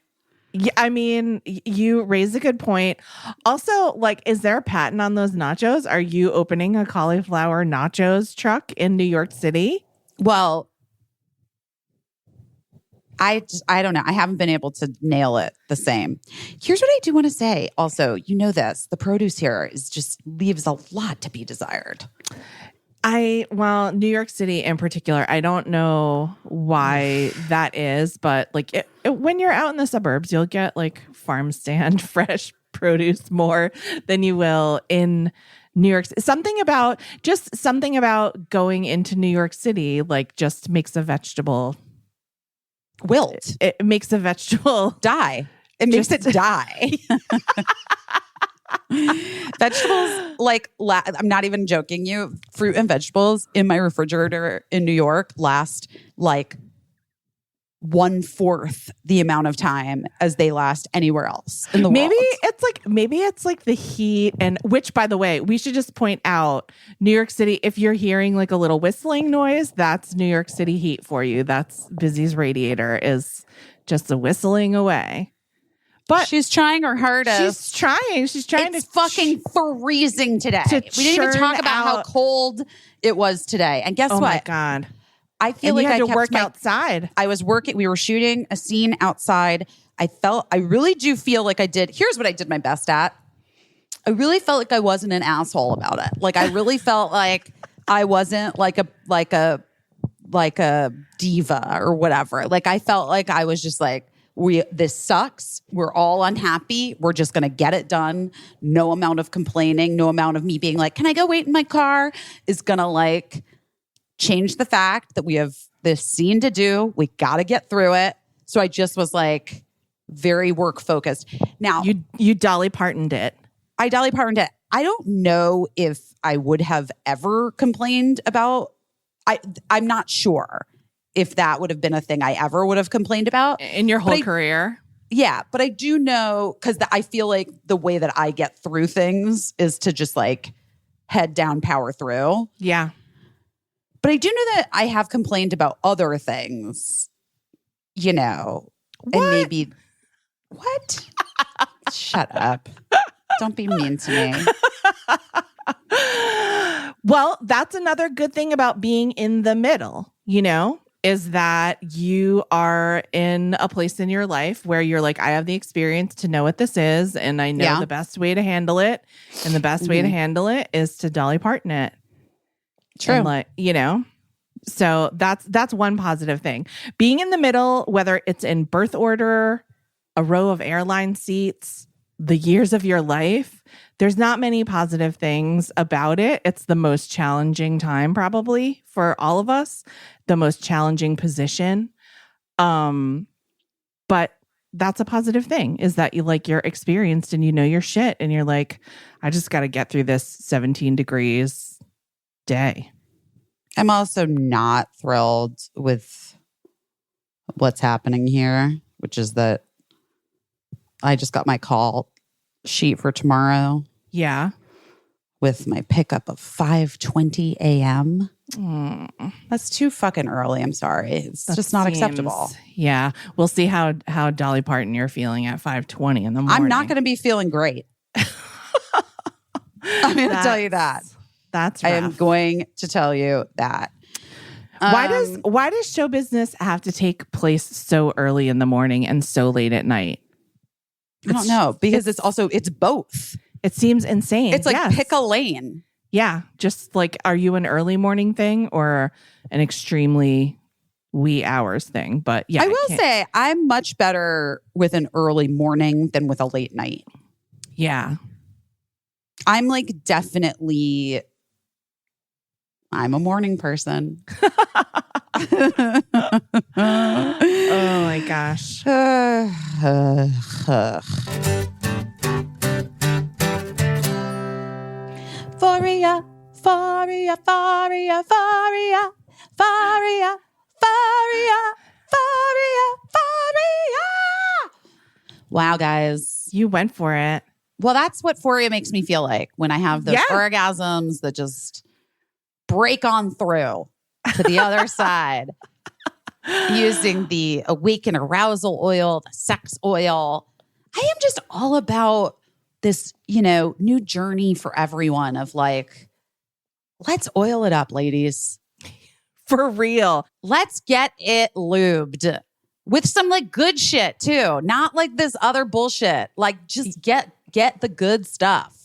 [SPEAKER 2] Yeah, I mean, you raise a good point. Also, is there a patent on those nachos? Are you opening a cauliflower nachos truck in New York City?
[SPEAKER 1] Well, I don't know. I haven't been able to nail it the same. Here's what I do want to say. Also, the produce here leaves a lot to be desired.
[SPEAKER 2] New York City in particular, I don't know why that is, but when you're out in the suburbs, you'll get farm stand fresh produce more than you will in New York City. Something about going into New York City, just makes a vegetable
[SPEAKER 1] wilt.
[SPEAKER 2] It makes a vegetable
[SPEAKER 1] die. It makes it die. Vegetables, I'm not even joking you, fruit and vegetables in my refrigerator in New York last 1/4 the amount of time as they last anywhere else in the world.
[SPEAKER 2] Maybe it's the heat, and which, by the way, we should just point out, New York City, if you're hearing a little whistling noise, that's New York City heat for you. That's Busy's radiator is just a whistling away. But
[SPEAKER 1] she's trying her hardest.
[SPEAKER 2] She's trying.
[SPEAKER 1] It's fucking freezing today. We didn't even talk about how cold it was today. And guess what? Oh my
[SPEAKER 2] God.
[SPEAKER 1] I feel
[SPEAKER 2] you
[SPEAKER 1] I
[SPEAKER 2] had to
[SPEAKER 1] kept
[SPEAKER 2] work outside.
[SPEAKER 1] I was working. We were shooting a scene outside. I really do feel like I did. Here's what I did my best at. I really felt like I wasn't an asshole about it. I really felt like I wasn't like a diva or whatever. I felt like I was just This sucks. We're all unhappy. We're just going to get it done. No amount of complaining, no amount of me being like, can I go wait in my car is going to like change the fact that we have this scene to do. We got to get through it. So I just was like very work focused. Now
[SPEAKER 2] you Dolly Partoned it.
[SPEAKER 1] I Dolly Partoned it. I don't know if I would have ever complained about, I'm not sure if that would have been a thing I ever would have complained about.
[SPEAKER 2] In your whole career?
[SPEAKER 1] Yeah, but I do know, because I feel like the way that I get through things is to just like head down, power through.
[SPEAKER 2] Yeah.
[SPEAKER 1] But I do know that I have complained about other things, you know,
[SPEAKER 2] What?
[SPEAKER 1] and maybe, what? Shut up. Don't be mean to me.
[SPEAKER 2] Well, that's another good thing about being in the middle, you know, is that you are in a place in your life where you're like, I have the experience to know what this is, and I know the best way to handle it. And the best way to handle it is to Dolly Parton it.
[SPEAKER 1] True.
[SPEAKER 2] And like, you know, so that's one positive thing. Being in the middle, whether it's in birth order, a row of airline seats, the years of your life, there's not many positive things about it. It's the most challenging time probably for all of us, the most challenging position. But that's a positive thing, is that you're experienced and you know your shit, and you're like, I just got to get through this 17 degrees day.
[SPEAKER 1] I'm also not thrilled with what's happening here, which is that I just got my call sheet for tomorrow.
[SPEAKER 2] Yeah.
[SPEAKER 1] With my pickup of 5:20 a.m. That's too fucking early. I'm sorry. It's just not acceptable.
[SPEAKER 2] Yeah. We'll see how Dolly Parton you're feeling at 5:20 in the morning.
[SPEAKER 1] I'm not going to be feeling great. I'm going to tell you that.
[SPEAKER 2] That's rough.
[SPEAKER 1] I am going to tell you that.
[SPEAKER 2] Why does show business have to take place so early in the morning and so late at night?
[SPEAKER 1] I don't know, because it's both.
[SPEAKER 2] It seems insane.
[SPEAKER 1] It's like pick a lane.
[SPEAKER 2] Yeah. Just like, are you an early morning thing or an extremely wee hours thing? But yeah.
[SPEAKER 1] I will say I'm much better with an early morning than with a late night.
[SPEAKER 2] Yeah.
[SPEAKER 1] I'm like I'm a morning person.
[SPEAKER 2] Oh my gosh.
[SPEAKER 1] Faria, Faria, Faria, Faria, Faria, Faria, Faria, Faria. Wow, guys.
[SPEAKER 2] You went for it.
[SPEAKER 1] Well, that's what Faria makes me feel like when I have those orgasms that just break on through to the other side using the awaken arousal oil, the sex oil. I am just all about this, new journey for everyone of like, let's oil it up, ladies.
[SPEAKER 2] For real.
[SPEAKER 1] Let's get it lubed with some like good shit too. Not like this other bullshit. Like just get the good stuff.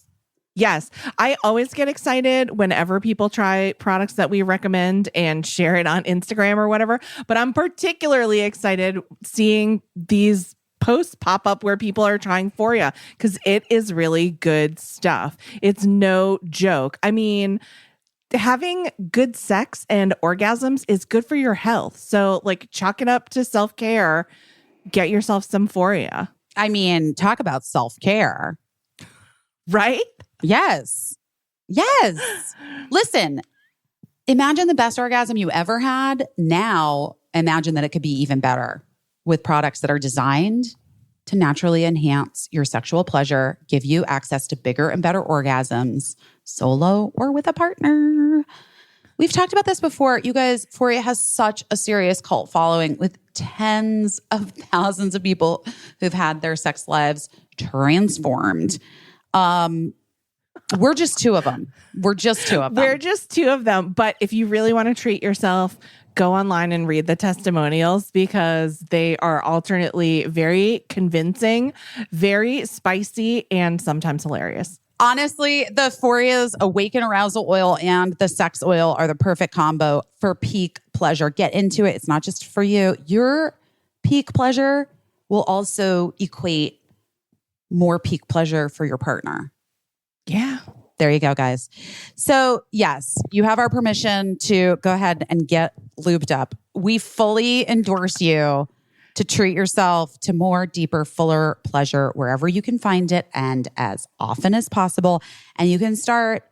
[SPEAKER 2] Yes. I always get excited whenever people try products that we recommend and share it on Instagram or whatever. But I'm particularly excited seeing these posts pop up where people are trying Faria, because it is really good stuff. It's no joke. I mean, having good sex and orgasms is good for your health. So like chalk it up to self-care. Get yourself some Faria.
[SPEAKER 1] I mean, talk about self-care.
[SPEAKER 2] Right?
[SPEAKER 1] Yes. Listen, imagine the best orgasm you ever had. Now, imagine that it could be even better with products that are designed to naturally enhance your sexual pleasure, give you access to bigger and better orgasms, solo or with a partner. We've talked about this before. You guys, Faria has such a serious cult following with tens of thousands of people who've had their sex lives transformed. We're just two of them. But if you really want to treat yourself, go online and read the testimonials, because they are alternately very convincing, very spicy, and sometimes hilarious. Honestly, the Faria's Awaken Arousal Oil and the Sex Oil are the perfect combo for peak pleasure. Get into it. It's not just for you. Your peak pleasure will also equate more peak pleasure for your partner.
[SPEAKER 2] Yeah.
[SPEAKER 1] There you go, guys. So yes, you have our permission to go ahead and get lubed up. We fully endorse you to treat yourself to more, deeper, fuller pleasure wherever you can find it and as often as possible. And you can start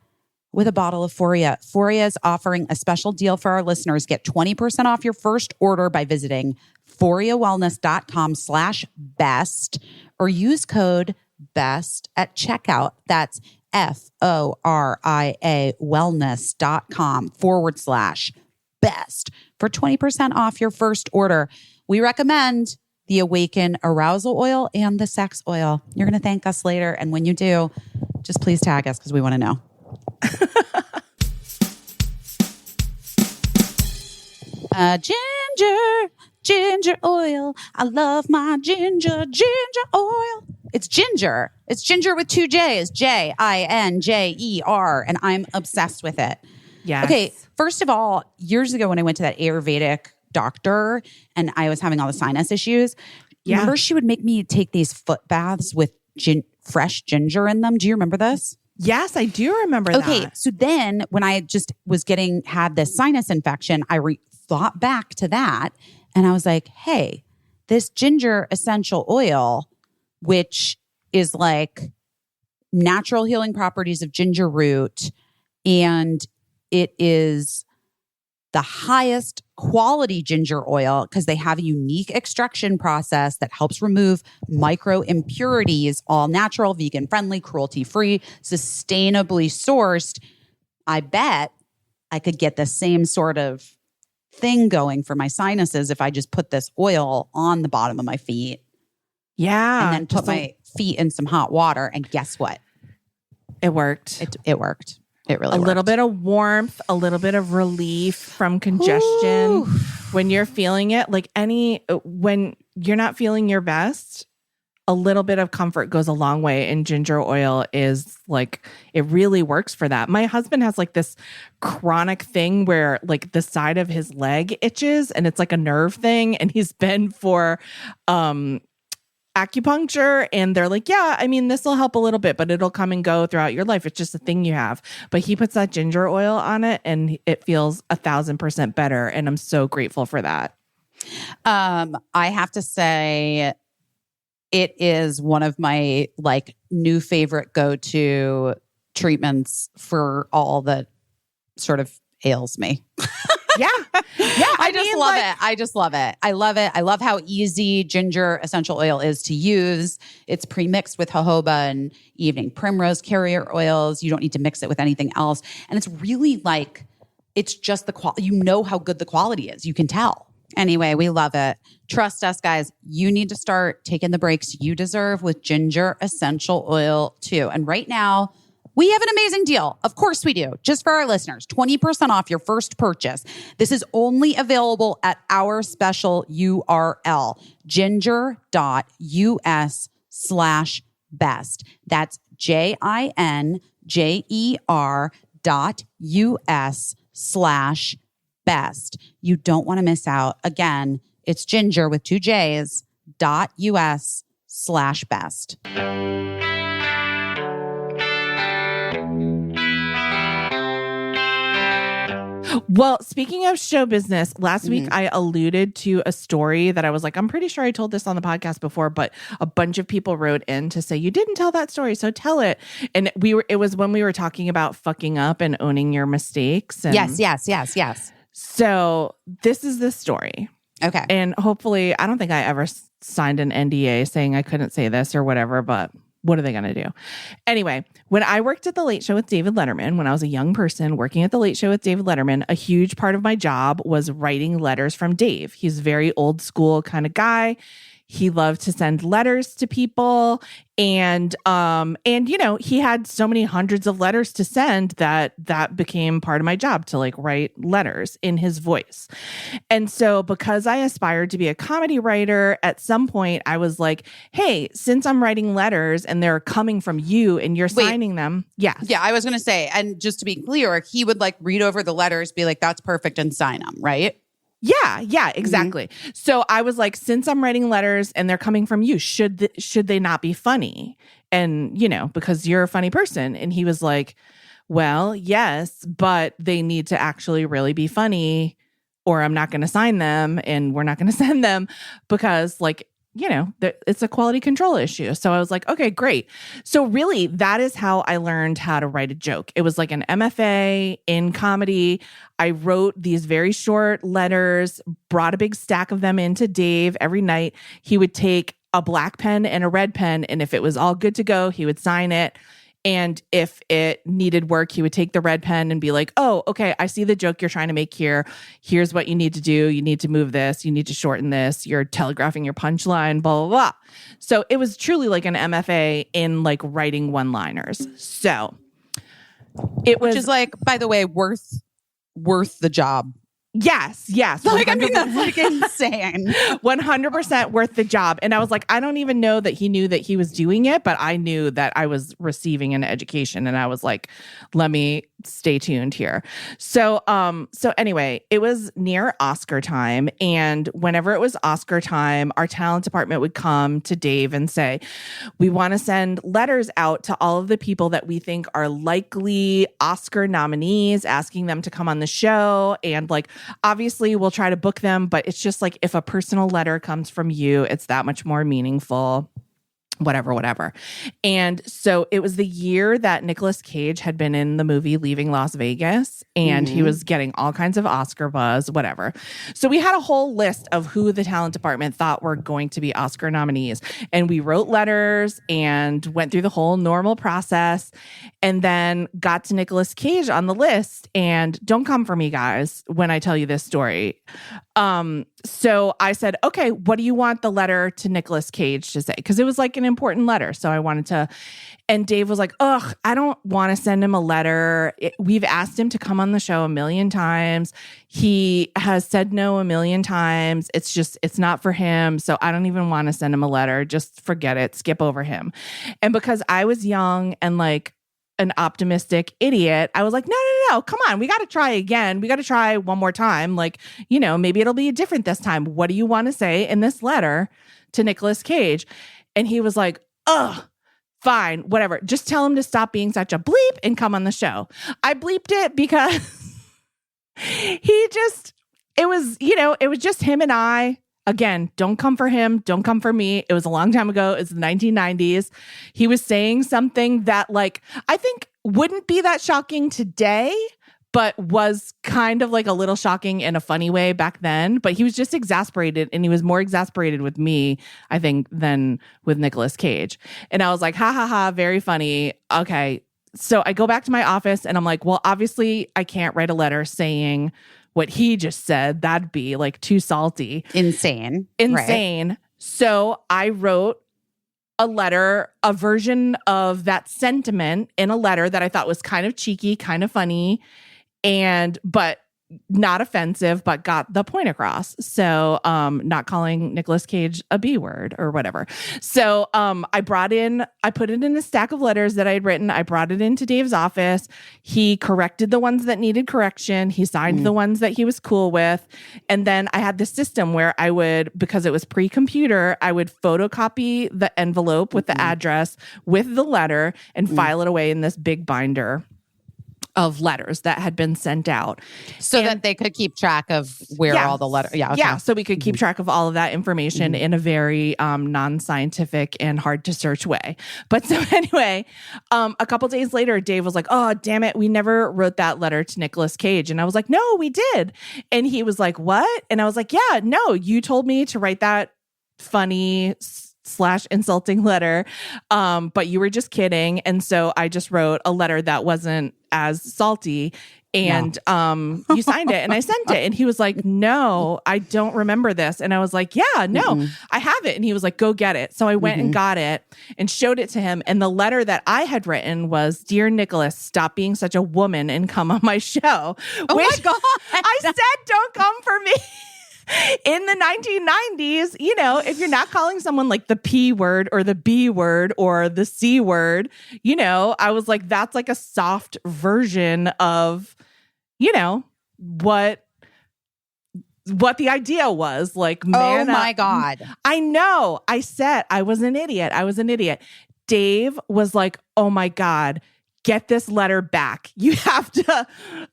[SPEAKER 1] with a bottle of Foria. Foria is offering a special deal for our listeners. Get 20% off your first order by visiting ForiaWellness.com/best or use code BEST at checkout. That's FORIA wellness.com/best for 20% off your first order. We recommend the Awaken Arousal Oil and the Sex Oil. You're going to thank us later. And when you do, just please tag us because we want to know. Ginger oil. I love my ginger oil. It's ginger. It's ginger with 2 J's, JINJER, and I'm obsessed with it.
[SPEAKER 2] Yes.
[SPEAKER 1] Okay, first of all, years ago when I went to that Ayurvedic doctor and I was having all the sinus issues, remember she would make me take these foot baths with fresh ginger in them. Do you remember this?
[SPEAKER 2] Yes, I do remember that.
[SPEAKER 1] Okay, so then when I just was had this sinus infection, I thought back to that and I was like, hey, this ginger essential oil, which is like natural healing properties of ginger root, and it is the highest quality ginger oil because they have a unique extraction process that helps remove micro impurities, all natural, vegan friendly, cruelty free, sustainably sourced. I bet I could get the same sort of thing going for my sinuses if I just put this oil on the bottom of my feet.
[SPEAKER 2] Yeah.
[SPEAKER 1] And then put my feet in some hot water. And guess what?
[SPEAKER 2] It worked.
[SPEAKER 1] It worked. It really
[SPEAKER 2] worked. A little
[SPEAKER 1] worked.
[SPEAKER 2] bit of warmth, a little bit of relief from congestion.
[SPEAKER 1] Ooh.
[SPEAKER 2] When you're feeling it, when you're not feeling your best, a little bit of comfort goes a long way. And ginger oil is it really works for that. My husband has this chronic thing where the side of his leg itches and it's like a nerve thing. And he's been for, acupuncture and they're like, yeah, I mean, this will help a little bit, but it'll come and go throughout your life. It's just a thing you have. But he puts that ginger oil on it and it feels 1,000% better. And I'm so grateful for that.
[SPEAKER 1] I have to say it is one of my new favorite go-to treatments for all that sort of ails me.
[SPEAKER 2] Yeah.
[SPEAKER 1] I just love it. I just love it. I love it. I love how easy ginger essential oil is to use. It's pre-mixed with jojoba and evening primrose carrier oils. You don't need to mix it with anything else. And it's really it's just the quality. You know how good the quality is. You can tell. Anyway, we love it. Trust us, guys. You need to start taking the breaks you deserve with ginger essential oil too. And right now, we have an amazing deal. Of course we do. Just for our listeners, 20% off your first purchase. This is only available at our special URL, ginger.us/best. That's JINGER.us/best. You don't want to miss out. Again, it's ginger with 2 J's .us/best.
[SPEAKER 2] Well, speaking of show business, last week I alluded to a story that I was like, I'm pretty sure I told this on the podcast before, but a bunch of people wrote in to say, you didn't tell that story, so tell it. And it was when we were talking about fucking up and owning your mistakes. And
[SPEAKER 1] Yes.
[SPEAKER 2] So this is the story.
[SPEAKER 1] Okay.
[SPEAKER 2] And hopefully, I don't think I ever signed an NDA saying I couldn't say this or whatever, but what are they going to do? Anyway, when I worked at The Late Show with David Letterman, when I was a young person working at The Late Show with David Letterman, a huge part of my job was writing letters from Dave. He's a very old school kind of guy. He loved to send letters to people. And he had so many hundreds of letters to send that became part of my job to write letters in his voice. And so because I aspired to be a comedy writer, at some point I was like, hey, since I'm writing letters and they're coming from you and you're signing them. Yeah.
[SPEAKER 1] Yeah, I was going to say, and just to be clear, he would read over the letters, be like, that's perfect and sign them, right?
[SPEAKER 2] Yeah, exactly. So I was like, since I'm writing letters and they're coming from you, should they not be funny? And, because you're a funny person. And he was like, well, yes, but they need to actually really be funny or I'm not going to sign them and we're not going to send them because it's a quality control issue. So I was like, okay, great. So really, that is how I learned how to write a joke. It was like an MFA in comedy. I wrote these very short letters, brought a big stack of them into Dave every night. He would take a black pen and a red pen, and if it was all good to go, he would sign it. And if it needed work, he would take the red pen and be like, oh, okay, I see the joke you're trying to make here. Here's what you need to do. You need to move this. You need to shorten this. You're telegraphing your punchline, blah, blah, blah. So it was truly like an MFA in like writing one-liners. So it was...
[SPEAKER 1] Which is like, by the way, worth the job.
[SPEAKER 2] Yes.
[SPEAKER 1] Like, I mean, that's like insane.
[SPEAKER 2] 100% worth the job. And I was like, I don't even know that he knew that he was doing it, but I knew that I was receiving an education. And I was like, let me stay tuned here. So anyway, it was near Oscar time. And whenever it was Oscar time, our talent department would come to Dave and say, we want to send letters out to all of the people that we think are likely Oscar nominees, asking them to come on the show. And like, obviously we'll try to book them, but it's just like, if a personal letter comes from you, it's that much more meaningful. Whatever. And so it was the year that Nicolas Cage had been in the movie Leaving Las Vegas, and he was getting all kinds of Oscar buzz, whatever. So we had a whole list of who the talent department thought were going to be Oscar nominees. And we wrote letters and went through the whole normal process and then got to Nicolas Cage on the list. And don't come for me, guys, when I tell you this story. So I said, okay, what do you want the letter to Nicolas Cage to say? Because it was like an important letter. So I wanted to, and Dave was like, ugh, I don't want to send him a letter. We've asked him to come on the show 1,000,000 times. He has said no 1,000,000 times. It's not for him. So I don't even want to send him a letter. Just forget it. Skip over him. And because I was young and like an optimistic idiot, I was like, no, come on. We got to try again. We got to try one more time. Like, maybe it'll be different this time. What do you want to say in this letter to Nicolas Cage? And he was like, ugh, fine, whatever. Just tell him to stop being such a bleep and come on the show. I bleeped it because it was just him and I. Again, don't come for him. Don't come for me. It was a long time ago. It's the 1990s. He was saying something that like, I think wouldn't be that shocking today, but was kind of like a little shocking in a funny way back then. But he was just exasperated, and he was more exasperated with me, I think, than with Nicolas Cage. And I was like, ha ha ha, very funny. Okay. So I go back to my office and I'm like, well, obviously I can't write a letter saying what he just said. That'd be like too salty.
[SPEAKER 1] Insane.
[SPEAKER 2] Right. So I wrote a letter, a version of that sentiment in a letter that I thought was kind of cheeky, kind of funny, but not offensive, but got the point across. So not calling Nicolas Cage a B word or whatever. So I put it in a stack of letters that I had written. I brought it into Dave's office. He corrected the ones that needed correction. He signed the ones that he was cool with. And then I had this system where I would, because it was pre-computer, I would photocopy the envelope with the address with the letter and file it away in this big binder of letters that had been sent out.
[SPEAKER 1] So that they could keep track of where all the letters... Yeah, okay.
[SPEAKER 2] Yeah, so we could keep track of all of that information in a very non-scientific and hard-to-search way. But so anyway, a couple days later, Dave was like, oh, damn it, we never wrote that letter to Nicolas Cage. And I was like, no, we did. And he was like, what? And I was like, yeah, no, you told me to write that funny / insulting letter, but you were just kidding. And so I just wrote a letter that wasn't as salty, and you signed it and I sent it. And he was like, no, I don't remember this. And I was like, yeah, no, I have it. And he was like, go get it. So I went and got it and showed it to him. And the letter that I had written was, Dear Nicholas, stop being such a woman and come on my show.
[SPEAKER 1] Oh my God.
[SPEAKER 2] I said, don't come for me. In the 1990s, if you're not calling someone like the P word or the B word or the C word, I was like, that's like a soft version of, what what the idea was. Like,
[SPEAKER 1] Oh
[SPEAKER 2] man
[SPEAKER 1] my
[SPEAKER 2] up.
[SPEAKER 1] God.
[SPEAKER 2] I know. I said I was an idiot. Dave was like, oh my God, get this letter back. You have to.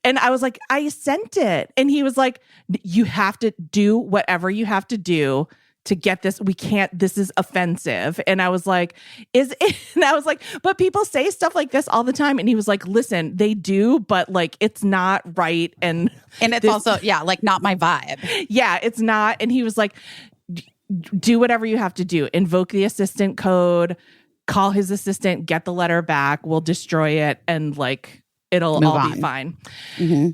[SPEAKER 2] And I was like, I sent it. And he was like, you have to do whatever you have to do to get this. We can't, this is offensive. And I was like, is it? And I was like, but people say stuff like this all the time. And he was like, listen, they do, but like, it's not right. And
[SPEAKER 1] it's also, like not my vibe.
[SPEAKER 2] Yeah, it's not. And he was like, do whatever you have to do. Invoke the assistant code, call his assistant, get the letter back. We'll destroy it. And like, it'll
[SPEAKER 1] Move
[SPEAKER 2] all
[SPEAKER 1] on.
[SPEAKER 2] be fine.
[SPEAKER 1] Mm-hmm.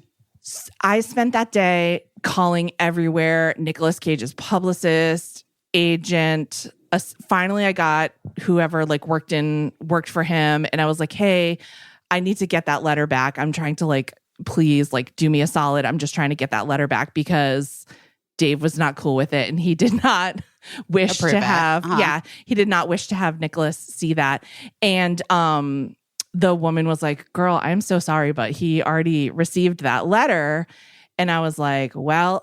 [SPEAKER 2] I spent that day calling everywhere. Nicolas Cage's publicist, agent. Finally, I got whoever like worked for him. And I was like, hey, I need to get that letter back. I'm trying to like, please like do me a solid. I'm just trying to get that letter back because Dave was not cool with it. And he did not wish to have, he did not wish to have Nicholas see that. And, the woman was like, girl, I'm so sorry, but he already received that letter. And I was like, well,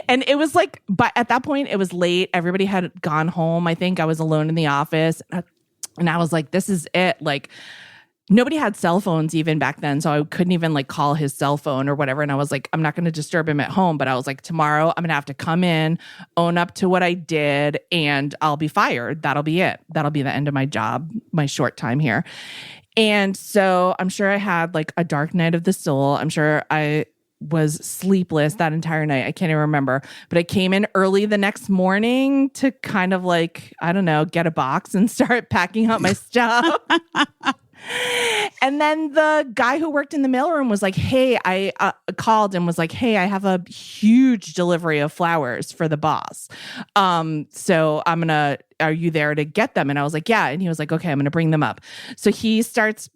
[SPEAKER 2] and it was like, but at that point it was late. Everybody had gone home. I think I was alone in the office. And I was like, this is it. Like, nobody had cell phones even back then. So I couldn't even like call his cell phone or whatever. And I was like, I'm not going to disturb him at home. But I was like, tomorrow I'm going to have to come in, own up to what I did, and I'll be fired. That'll be it. That'll be the end of my job, my short time here. And so I'm sure I had like a dark night of the soul. I'm sure I was sleepless that entire night. I can't even remember. But I came in early the next morning to kind of like, I don't know, get a box and start packing up my stuff. And then the guy who worked in the mailroom was like, hey, I called and was like, hey, I have a huge delivery of flowers for the boss. So are you there to get them? And I was like, yeah. And he was like, okay, I'm going to bring them up. So he starts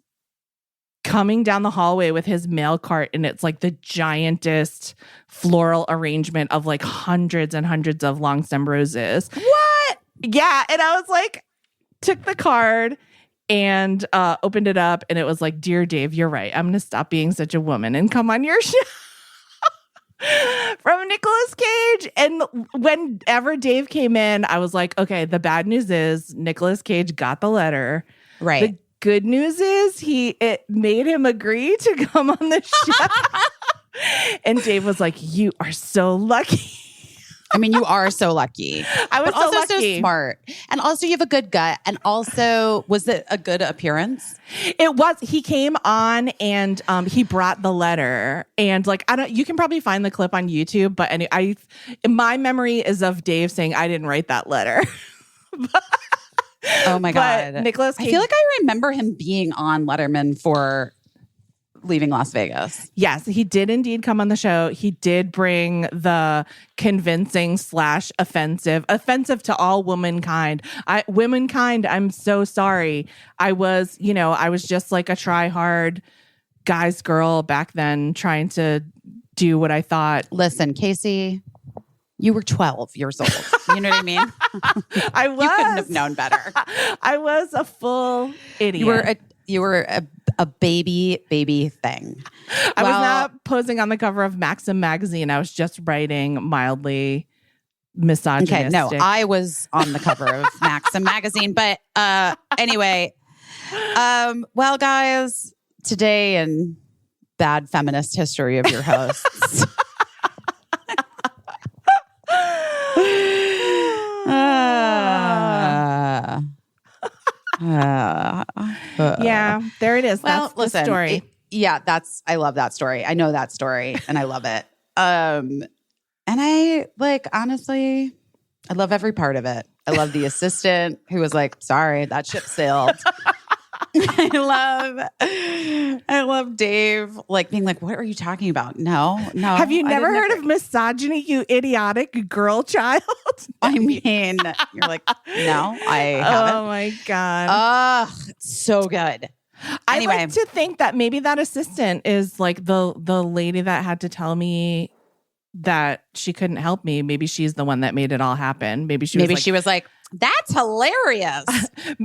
[SPEAKER 2] coming down the hallway with his mail cart, and it's like the giantest floral arrangement of like hundreds and hundreds of long stem roses.
[SPEAKER 1] What?
[SPEAKER 2] Yeah. And I was like, took the card and opened it up, and it was like, dear Dave, you're right. I'm going to stop being such a woman and come on your show. From Nicolas Cage. And whenever Dave came in, I was like, okay, the bad news is Nicolas Cage got the letter.
[SPEAKER 1] Right.
[SPEAKER 2] The good news is it made him agree to come on the show. And Dave was like, you are so lucky.
[SPEAKER 1] I mean, you are so lucky.
[SPEAKER 2] I was
[SPEAKER 1] but also
[SPEAKER 2] so lucky.
[SPEAKER 1] So smart. And also you have a good gut. And also, was it a good appearance?
[SPEAKER 2] It was. He came on and he brought the letter. And like, you can probably find the clip on YouTube, but my memory is of Dave saying, I didn't write that letter.
[SPEAKER 1] Oh my God.
[SPEAKER 2] Nicolas Cage,
[SPEAKER 1] I feel like I remember him being on Letterman for leaving Las Vegas.
[SPEAKER 2] Yes, he did indeed come on the show. He did bring the convincing / offensive to all womankind. Womankind, I'm so sorry. I was just like a try-hard guy's girl back then, trying to do what I thought.
[SPEAKER 1] Listen, Caissie, you were 12 years old. You know what I mean?
[SPEAKER 2] I was.
[SPEAKER 1] You couldn't have known better.
[SPEAKER 2] I was a full idiot.
[SPEAKER 1] You were a baby thing.
[SPEAKER 2] I was not posing on the cover of Maxim magazine. I was just writing mildly misogynistic.
[SPEAKER 1] Okay, no, I was on the cover of Maxim magazine. But anyway, well, guys, today in bad feminist history of your hosts.
[SPEAKER 2] Yeah, there it is.
[SPEAKER 1] Well,
[SPEAKER 2] That's
[SPEAKER 1] listen,
[SPEAKER 2] the story.
[SPEAKER 1] I love that story. I know that story and I love it. And I honestly, I love every part of it. I love the assistant who was like, sorry, that ship sailed. I love Dave being like, what are you talking about? No.
[SPEAKER 2] Have you never heard of misogyny, you idiotic girl child?
[SPEAKER 1] I mean, you're like, no, I haven't.
[SPEAKER 2] Oh my God.
[SPEAKER 1] Oh, so good. Anyway.
[SPEAKER 2] I like to think that maybe that assistant is like the lady that had to tell me that she couldn't help me. Maybe she's the one that made it all happen. Maybe she was like, that's hilarious.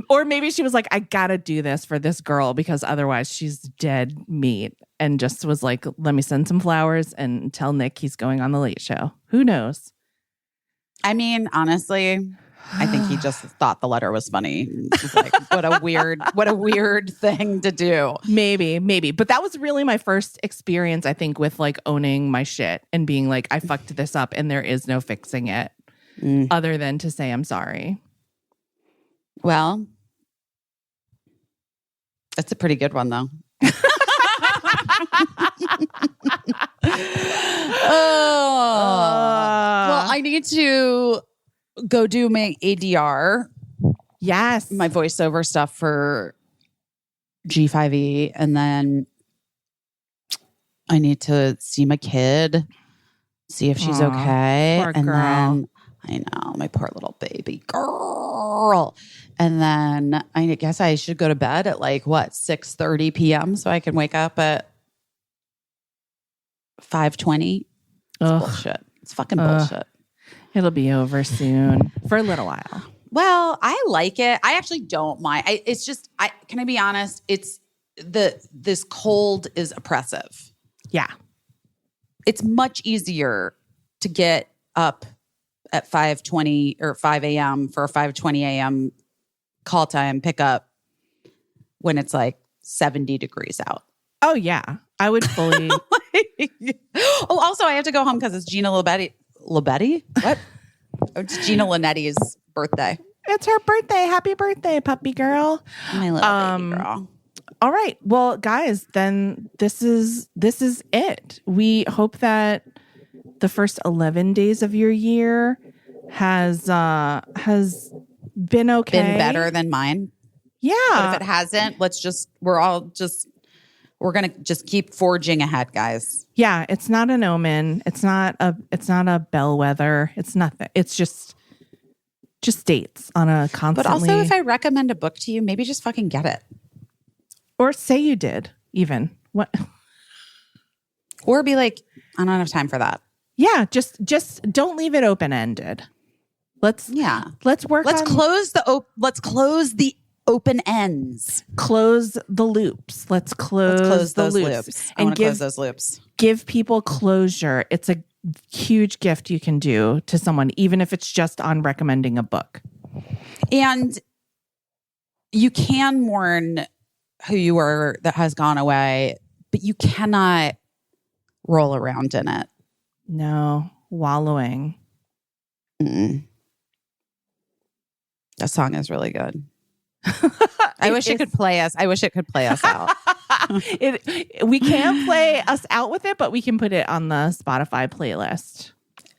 [SPEAKER 2] Or maybe she was like, I gotta do this for this girl because otherwise she's dead meat. and just was like, let me send some flowers and tell Nick he's going on the Late Show. Who knows?
[SPEAKER 1] I mean, honestly, I think he just thought the letter was funny. He's like, what a weird thing to do.
[SPEAKER 2] Maybe. But that was really my first experience, I think, with like owning my shit and being like, I fucked this up and there is no fixing it other than to say I'm sorry.
[SPEAKER 1] Well, that's a pretty good one, though. Well, I need to go do my ADR.
[SPEAKER 2] Yes.
[SPEAKER 1] My voiceover stuff for G5E. And then I need to see my kid, see if she's okay.
[SPEAKER 2] Poor
[SPEAKER 1] and
[SPEAKER 2] girl.
[SPEAKER 1] then I know, my poor little baby girl. And then I guess I should go to bed at like, 6:30 p.m. so I can wake up at 5:20. Bullshit. It's fucking bullshit.
[SPEAKER 2] It'll be over soon for a little while.
[SPEAKER 1] Well, I like it. I actually don't mind. It's just, can I be honest? It's this cold is oppressive.
[SPEAKER 2] Yeah.
[SPEAKER 1] It's much easier to get up at 5:20 or 5 a.m. for a 5:20 a.m. call time pickup when it's like 70 degrees out.
[SPEAKER 2] Oh, yeah. I would fully.
[SPEAKER 1] Also, I have to go home because it's Gina Libetti. Libetti? What? It's Gina Linetti's birthday.
[SPEAKER 2] It's her birthday. Happy birthday, puppy girl.
[SPEAKER 1] My little baby girl.
[SPEAKER 2] All right. Well, guys, then this is it. We hope that the first 11 days of your year has been okay.
[SPEAKER 1] Been better than mine.
[SPEAKER 2] Yeah.
[SPEAKER 1] But if it hasn't, we're going to just keep forging ahead, guys.
[SPEAKER 2] Yeah, it's not an omen. It's not a bellwether. It's nothing. It's just dates on a constantly.
[SPEAKER 1] But also, if I recommend a book to you, maybe just fucking get it.
[SPEAKER 2] Or say you did, even. What?
[SPEAKER 1] Or be like, I don't have time for that.
[SPEAKER 2] Yeah, just don't leave it open-ended. Let's work
[SPEAKER 1] Let's
[SPEAKER 2] on
[SPEAKER 1] close the open ends.
[SPEAKER 2] Close the loops. Let's close
[SPEAKER 1] those
[SPEAKER 2] loops.
[SPEAKER 1] I want to close those loops.
[SPEAKER 2] Give people closure. It's a huge gift you can do to someone, even if it's just on recommending a book.
[SPEAKER 1] And you can mourn who you were that has gone away, but you cannot roll around in it.
[SPEAKER 2] No, wallowing.
[SPEAKER 1] Mm-mm. That song is really good. I wish it could play us out.
[SPEAKER 2] We can't play us out with it, but we can put it on the Spotify playlist.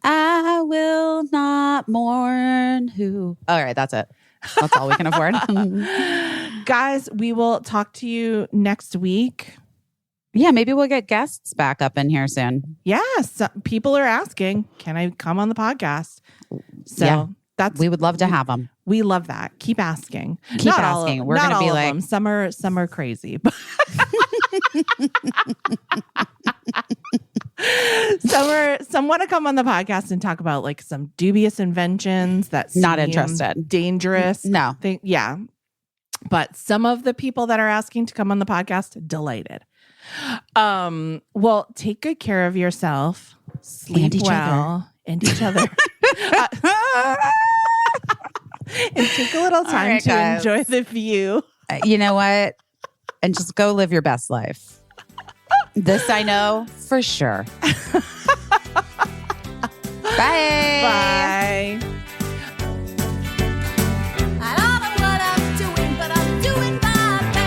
[SPEAKER 1] I will not mourn who. All right, that's it. That's all we can afford.
[SPEAKER 2] Guys, we will talk to you next week.
[SPEAKER 1] Yeah, maybe we'll get guests back up in here soon.
[SPEAKER 2] Yes, people are asking, can I come on the podcast? So
[SPEAKER 1] we would love to have them.
[SPEAKER 2] We love that. Keep asking.
[SPEAKER 1] Keep asking. We're going to be like
[SPEAKER 2] some are crazy. Some want to come on the podcast and talk about like some dubious inventions that
[SPEAKER 1] not interested,
[SPEAKER 2] dangerous.
[SPEAKER 1] No,
[SPEAKER 2] yeah. But some of the people that are asking to come on the podcast, delighted. Well, take good care of yourself. Sleep well and each other. And take a little time to enjoy the view.
[SPEAKER 1] You know what? And just go live your best life. This I know for sure. Bye.
[SPEAKER 2] Bye.
[SPEAKER 3] I don't know what I'm doing, but I'm doing my best.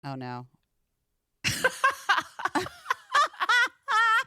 [SPEAKER 1] Oh no.